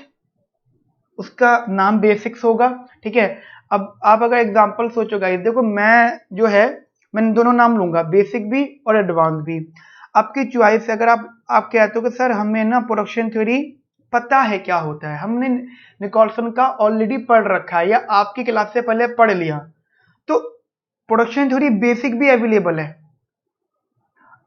उसका नाम बेसिक्स होगा, ठीक है। अब आप अगर एग्जांपल सोचो गाइस, देखो मैं जो है मैं दोनों नाम लूंगा, बेसिक भी और एडवांस भी, आपकी चॉइस है। अगर आप कहते हो कि सर हमें ना प्रोडक्शन थ्योरी पता है क्या होता है, हमने निकोलसन का ऑलरेडी पढ़ रखा है या आपकी क्लास से पहले पढ़ लिया, तो प्रोडक्शन थ्योरी बेसिक भी अवेलेबल है,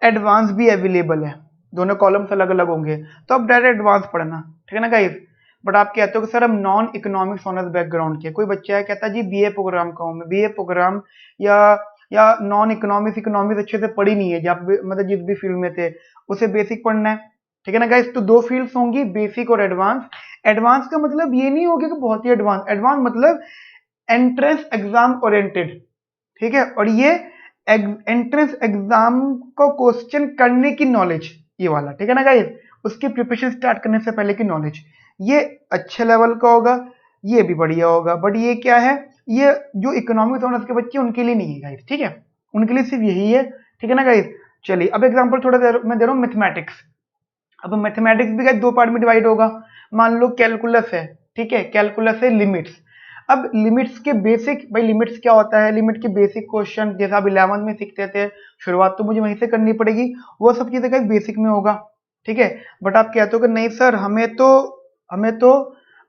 एडवांस भी अवेलेबल है, दोनों कॉलम्स अलग अलग होंगे, तो आप डायरेक्ट एडवांस पढ़ना, ठीक है ना गाइस। बट आप कहते हो कि सर हम नॉन इकोनॉमिक्स ऑनर्स बैकग्राउंड के, कोई बच्चा है कहता है जी बीए प्रोग्राम का हूं मैं, बीए प्रोग्राम या नॉन इकोनॉमिक्स अच्छे से पढ़ी नहीं है, जब मतलब जिस भी फील्ड में थे उसे बेसिक पढ़ना है, ठीक है ना गाइस। तो दो फील्ड्स होंगी, बेसिक और एडवांस। एडवांस का मतलब ये नहीं होगा कि बहुत ही एडवांस, एडवांस मतलब एंट्रेंस एग्जाम ओरिएंटेड, ठीक है, और ये एंट्रेंस एग्जाम को क्वेश्चन करने की नॉलेज, ये वाला, ठीक है ना गाइस, उसकी प्रिपरेशन स्टार्ट करने से पहले की नॉलेज, ये अच्छे लेवल का होगा, ये भी बढ़िया होगा। बट ये क्या है, ये जो इकोनॉमिक्स ऑनर्स के बच्चे उनके लिए नहीं है गाइस, ठीक है, उनके लिए सिर्फ यही है, ठीक है ना गाइस। चलिए अब एग्जांपल थोड़ा मैं दे रहा हूँ मैथमेटिक्स। अब मैथमेटिक्स भी गाइस दो पार्ट में डिवाइड होगा। मान लो कैलकुलस है, ठीक है, कैलकुलस है लिमिट्स। अब लिमिट्स के बेसिक, भाई लिमिट्स क्या होता है, लिमिट के बेसिक क्वेश्चन जैसे आप 11th में सीखते थे, शुरुआत तो मुझे वहीं से करनी पड़ेगी, वो सब चीजें गाइस बेसिक में होगा, ठीक है। बट आप कहते हो कि नहीं सर हमें तो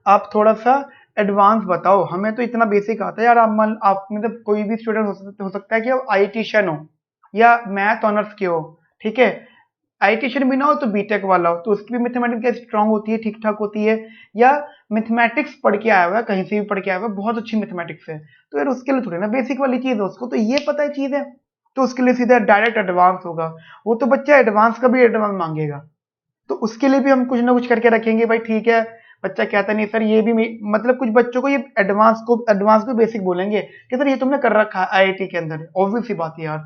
आप थोड़ा सा एडवांस बताओ, हमें तो इतना बेसिक आता है यार। आप मतलब कोई भी स्टूडेंट हो सकता है कि आप आईटीशियन हो या मैथ ऑनर्स के हो, ठीक है, आईटीशियन भी ना हो तो बीटेक वाला हो, तो उसकी भी मैथमेटिक्स स्ट्रांग होती है, ठीक ठाक होती है, या मैथमेटिक्स पढ़ के आया हुआ है, कहीं से भी पढ़ के आया हुआ है, बहुत अच्छी मैथमेटिक्स है, तो यार उसके लिए थोड़ी ना बेसिक वाली चीज है, उसको तो ये पता है चीज है, तो उसके लिए सीधा डायरेक्ट एडवांस होगा। वो तो बच्चा एडवांस का भी एडवांस मांगेगा, तो उसके लिए भी हम कुछ ना कुछ करके रखेंगे, भाई ठीक है। बच्चा कहता नहीं सर ये भी मतलब कुछ बच्चों को ये एडवांस को बेसिक बोलेंगे कि सर ये तुमने कर रखा है आईआईटी के अंदर, ऑब्वियस सी बात है यार।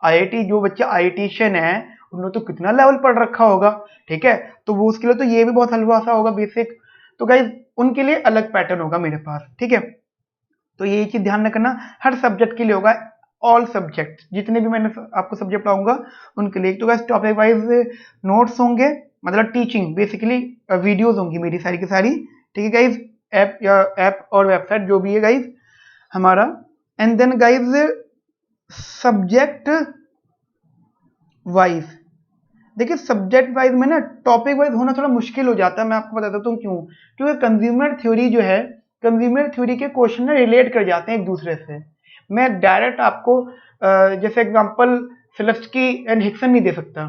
आईआईटी जो बच्चा आईआईटीशियन है उन्होंने तो कितना लेवल पढ़ रखा होगा, ठीक है, तो वो उसके लिए तो ये भी बहुत हल्का सा होगा बेसिक। तो गाइज उनके लिए अलग पैटर्न होगा मेरे पास, ठीक है। तो ये चीज ध्यान रखना, हर सब्जेक्ट के लिए होगा, ऑल सब्जेक्ट जितने भी मैंने आपको सब्जेक्ट पढ़ाऊंगा उनके लिए। तो गाइस टॉपिक वाइज नोट्स होंगे, मतलब टीचिंग बेसिकली वीडियोस होंगी मेरी सारी की सारी, ठीक है गाइज, ऐप या ऐप और वेबसाइट जो भी है गाइज हमारा। And then guys subject wise, देखिए सब्जेक्ट वाइज में ना टॉपिक वाइज होना थोड़ा मुश्किल हो जाता है, मैं आपको बता देता हूँ क्यों। क्योंकि कंज्यूमर थ्योरी जो है, कंज्यूमर थ्योरी के क्वेश्चन ना रिलेट कर जाते हैं एक दूसरे से। मैं डायरेक्ट आपको जैसे एग्जांपल सेलेस्की एंड हिक्सन नहीं दे सकता।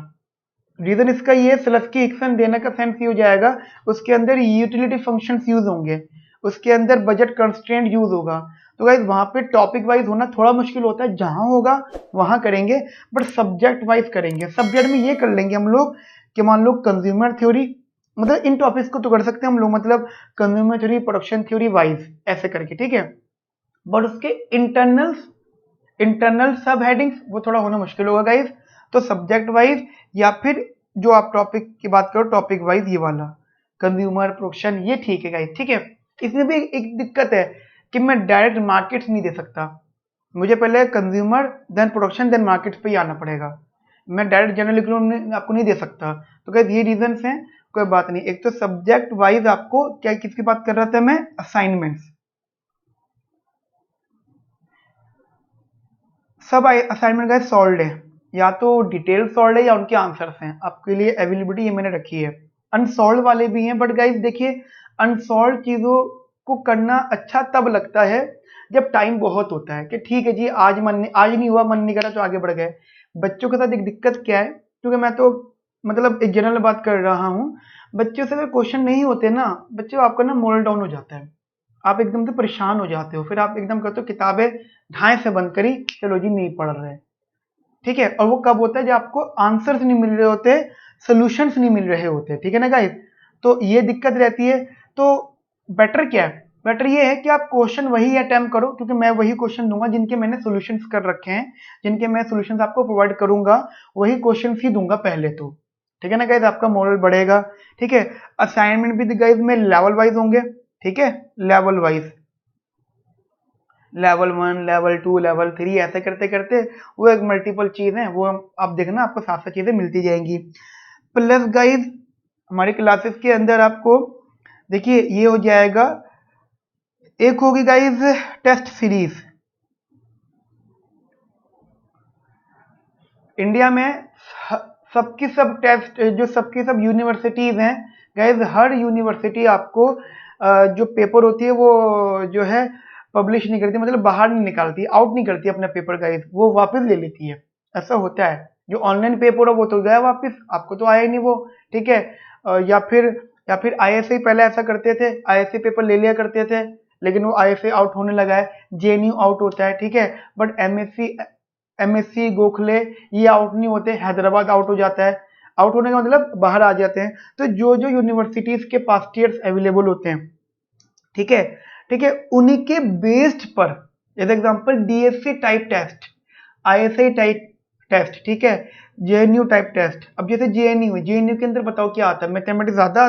रीजन इसका ये, सेलेस्की हिक्सन देने का सेंस ये हो जाएगा, उसके अंदर यूटिलिटी फंक्शंस यूज होंगे, उसके अंदर बजट कंस्ट्रेंट यूज होगा। तो गाइज वहां पे टॉपिक वाइज होना थोड़ा मुश्किल होता है, जहां होगा वहां करेंगे, बट सब्जेक्ट वाइज करेंगे। सब्जेक्ट में ये कर लेंगे हम लोग कि मान लो कंज्यूमर थ्योरी, मतलब इन टॉपिक्स को तो कर सकते हैं हम लोग, मतलब consumer theory, production theory wise ऐसे करके, ठीक है। बट उसके इंटरनल सब हेडिंग्स वो थोड़ा होना मुश्किल होगा गाइज। तो सब्जेक्ट वाइज या फिर जो आप टॉपिक की बात करो टॉपिक वाइज, ये वाला कंज्यूमर प्रोडक्शन, ये ठीक है गाइज, ठीक है। इसमें भी एक दिक्कत है कि मैं डायरेक्ट मार्केट्स नहीं दे सकता, मुझे पहले consumer then production then markets पे ही आना पड़ेगा, मैं डायरेक्ट जनरल इकोनॉमी आपको नहीं दे सकता। तो गाइज ये रीजंस हैं, कोई बात नहीं। एक तो सब्जेक्ट वाइज आपको क्या, किसकी बात कर रहा था मैं, असाइनमेंट्स, सब असाइनमेंट गाइस सॉल्व है, या तो डिटेल सॉल्व है या उनके आंसर्स हैं, आपके लिए अवेलेबिलिटी ये मैंने रखी है। अनसॉल्व वाले भी हैं, बट गाइस देखिए अनसॉल्व चीजों को करना अच्छा तब लगता है जब टाइम बहुत होता है, कि ठीक है जी आज आज नहीं हुआ, मन नहीं करा तो आगे बढ़ गए। बच्चों के साथ एक दिक्कत क्या है, क्योंकि मैं तो मतलब एक जनरल बात कर रहा हूँ, बच्चों से अगर क्वेश्चन नहीं होते ना, बच्चों आपका ना मोरल डाउन हो जाता है, आप एकदम से परेशान हो जाते हो, फिर आप एकदम कहते हो किताबें ढाई से बंद करी, चलो जी नहीं पढ़ रहे, ठीक है। और वो कब होता है, जब आपको आंसर्स नहीं मिल रहे होते, सोल्यूशंस नहीं मिल रहे होते, ठीक है ना गाइस। तो ये दिक्कत रहती है। तो बेटर क्या है, बेटर ये है कि आप क्वेश्चन वही अटेम्प्ट करो, क्योंकि मैं वही क्वेश्चन दूंगा जिनके मैंने सोल्यूशंस कर रखे हैं, जिनके मैं सोल्यूशंस आपको प्रोवाइड करूंगा, वही क्वेश्चन ही दूंगा पहले तो, ठीक है ना गाइस, आपका मोरल बढ़ेगा, ठीक है। असाइनमेंट भी गाइस में लेवल वाइज होंगे, ठीक है, level wise, level 1, level 2, level 3 ऐसे करते करते वो एक मल्टीपल चीज है, वो आप देखना आपको साथ साथ चीजें मिलती जाएंगी। प्लस गाइज हमारी क्लासेस के अंदर आपको देखिए ये हो जाएगा, एक होगी गाइज टेस्ट सीरीज। इंडिया में सबकी सब टेस्ट, जो सबकी सब यूनिवर्सिटीज हैं गाइज, हर यूनिवर्सिटी आपको जो पेपर होती है वो जो है पब्लिश नहीं करती, मतलब बाहर नहीं निकालती, आउट नहीं करती अपना पेपर गाइज, वो वापस ले लेती है, ऐसा होता है। जो ऑनलाइन पेपर है वो तो गया वापस, आपको तो आया ही नहीं वो, ठीक है। या फिर आईएसए पहले ऐसा करते थे, आईएसए पेपर ले लिया करते थे, लेकिन वो आईएसए आउट होने लगा है, जेएनयू आउट होता है, ठीक है। बट एमएससी गोखले ये आउट नहीं होते, हैदराबाद आउट हो जाता है, आउट होने का मतलब बाहर आ जाते हैं। तो जो जो यूनिवर्सिटीज के पास्ट ईयर्स अवेलेबल होते हैं, ठीक है, ठीक है, उन्हीं के बेस्ड पर, as example DSC type test, ISI type test, ठीक है, जेएनयू टाइप टेस्ट। अब जैसे जेएनयू के अंदर बताओ क्या आता है, मैथमेटिक्स ज्यादा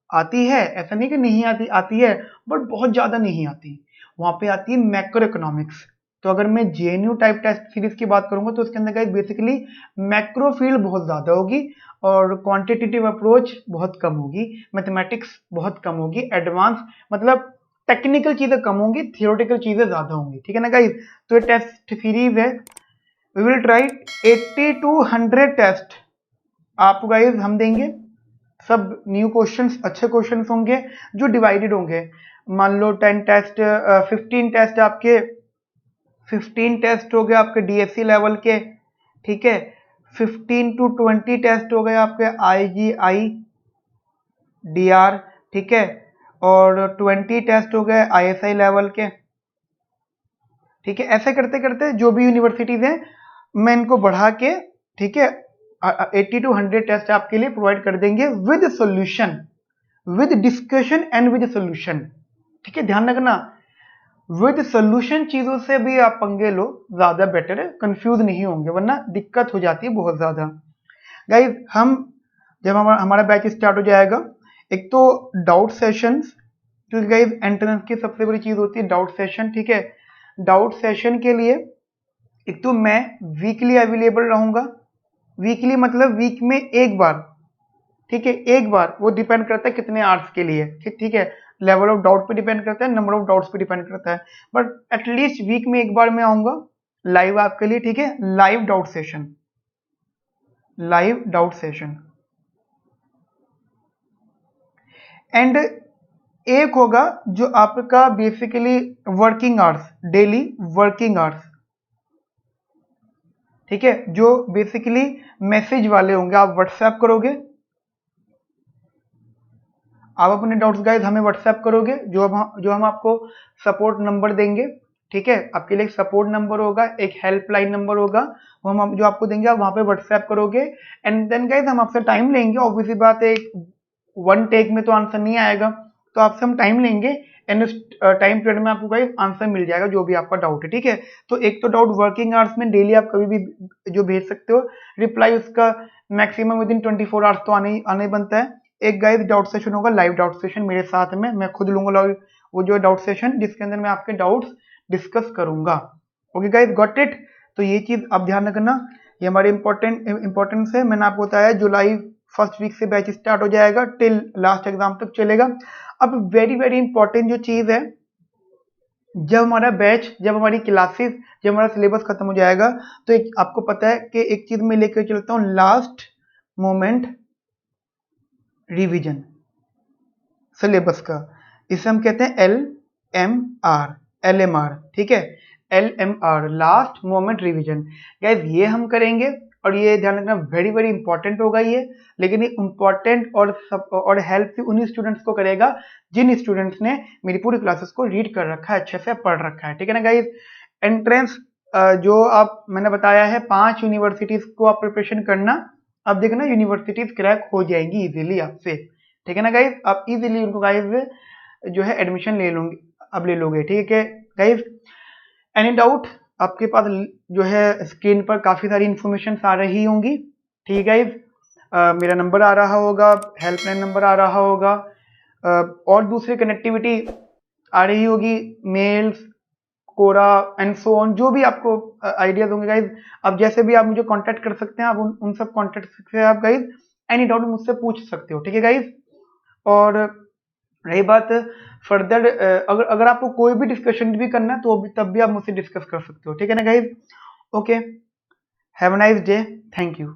आती है, ऐसा नहीं कि नहीं आती, आती है, बट बहुत ज्यादा नहीं आती, वहां पे आती है मैक्रो इकोनॉमिक्स। तो अगर मैं जेएनयू टाइप टेस्ट सीरीज की बात करूंगा तो उसके अंदर गाइस बेसिकली मैक्रो फील्ड बहुत ज्यादा होगी और क्वांटिटेटिव अप्रोच बहुत कम होगी, मैथमेटिक्स बहुत कम होगी, एडवांस मतलब टेक्निकल चीजें कम होंगी, थियोरेटिकल चीजें ज्यादा होंगी, ठीक है ना गाइस। तो ये टेस्ट सीरीज है, we will try 80 to 100 test आपको गाइस हम देंगे, सब न्यू क्वेश्चंस, अच्छे क्वेश्चंस होंगे जो डिवाइडेड होंगे। मान लो 10 टेस्ट, 15 टेस्ट आपके, 15 टेस्ट हो गए आपके डीएससी लेवल के, ठीक है, 15 to 20 टेस्ट हो गए आपके आईजीआई डीआर, ठीक है, और 20 टेस्ट हो गए आईएसआई लेवल के, ठीक है। ऐसे करते करते जो भी यूनिवर्सिटीज हैं मैं इनको बढ़ा के, ठीक है, 80 to 100 टेस्ट आपके लिए प्रोवाइड कर देंगे with solution, with discussion and with solution, ठीक है, ध्यान रखना विद सॉल्यूशन चीजों से भी आप पंगे लो, ज्यादा बेटर है, कंफ्यूज नहीं होंगे, वरना दिक्कत हो जाती है बहुत ज्यादा। गाइज हम जब हमारा बैच स्टार्ट हो जाएगा, एक तो डाउट सेशंस, क्योंकि गाइज एंट्रेंस की सबसे बड़ी चीज होती है डाउट सेशन, ठीक है। डाउट सेशन के लिए एक तो मैं वीकली अवेलेबल रहूंगा, वीकली मतलब वीक में एक बार, ठीक है, एक बार। वो डिपेंड करता है कितने आवर्स के लिए, ठीक है, लेवल ऑफ डाउट पे डिपेंड करता है, नंबर ऑफ डाउट्स पे डिपेंड करता है, बट एटलीस्ट वीक में एक बार मैं आऊंगा लाइव आपके लिए, ठीक है, live doubt session, live doubt session. And एक होगा जो आपका basically working hours, daily working hours, ठीक है, जो बेसिकली मैसेज वाले होंगे, आप व्हाट्सएप करोगे, आप अपने डाउट्स गाइज हमें व्हाट्सएप करोगे, जो हम आपको सपोर्ट नंबर देंगे, ठीक है, आपके लिए एक सपोर्ट नंबर होगा, एक हेल्पलाइन नंबर होगा, वो हम जो आपको देंगे, आप वहां पे व्हाट्सएप करोगे। एंड देन गाइज हम आपसे टाइम लेंगे, ऑब्वियसली बात है, वन टेक में तो आंसर नहीं आएगा, तो आपसे हम टाइम लेंगे, एंड उस टाइम पीरियड में आपको गाइज आंसर मिल जाएगा जो भी आपका डाउट है, ठीक है। तो एक तो डाउट वर्किंग आवर्स में डेली आप कभी भी जो भेज सकते हो, रिप्लाई उसका मैक्सिमम विद इन 24 आवर्स तो आने ही बनता है। एक गाइस डाउट सेशन होगा, लाइव डाउट सेशन मेरे साथ में, मैं खुद लूंगा वो जो डाउट सेशन, जिसके अंदर मैं आपके डाउट्स डिस्कस करूंगा। Okay guys, got it. तो ये चीज आप ध्यान रखना, ये हमारे इंपॉर्टेंस है। मैंने आपको बताया जुलाई फर्स्ट वीक से बैच स्टार्ट हो जाएगा, टिल लास्ट एग्जाम तक चलेगा। अब वेरी वेरी इंपॉर्टेंट जो चीज है, जब हमारा बैच, जब हमारी क्लासेस, जब हमारा सिलेबस खत्म हो जाएगा, तो एक आपको पता है कि एक चीज मैं लेकर चलता हूँ, लास्ट मोमेंट रिवीजन सिलेबस का। इसे हम कहते हैं LMR, ठीक है, LMR, last moment revision. Guys ये हम करेंगे, और ये ध्यान रखना वेरी वेरी इंपॉर्टेंट होगा ये, लेकिन ये इंपॉर्टेंट और हेल्प उन्हीं स्टूडेंट्स को करेगा जिन स्टूडेंट्स ने मेरी पूरी क्लासेस को रीड कर रखा है, अच्छे से पढ़ रखा है, ठीक है ना गाइस। एंट्रेंस जो आप मैंने बताया है 5 यूनिवर्सिटीज को आप प्रिपरेशन करना, अब देखना यूनिवर्सिटीज क्रैक हो जाएंगी इजीली आपसे, ठीक है ना गाइज। आप इजीली उनको गाइज जो है एडमिशन ले लोगे, अब ले लोगे, ठीक है गाइज। एनी डाउट, आपके पास जो है स्क्रीन पर काफी सारी इंफॉर्मेशन आ रही होंगी, ठीक है गाइज। मेरा नंबर आ रहा होगा, हेल्पलाइन नंबर आ रहा होगा, और दूसरी कनेक्टिविटी आ रही होगी, mails, Quora and so on, जो भी आपको आइडियाज होंगे गाइज, अब जैसे भी आप मुझे कांटेक्ट कर सकते हैं, आप उन सब कांटेक्ट से आप गाइज एनी डाउट मुझसे पूछ सकते हो, ठीक है गाइज। और रही बात फर्दर, अगर आपको कोई भी डिस्कशन भी करना है तो तब भी आप मुझसे डिस्कस कर सकते हो, ठीक है ना guys. Okay, have a nice day, thank you.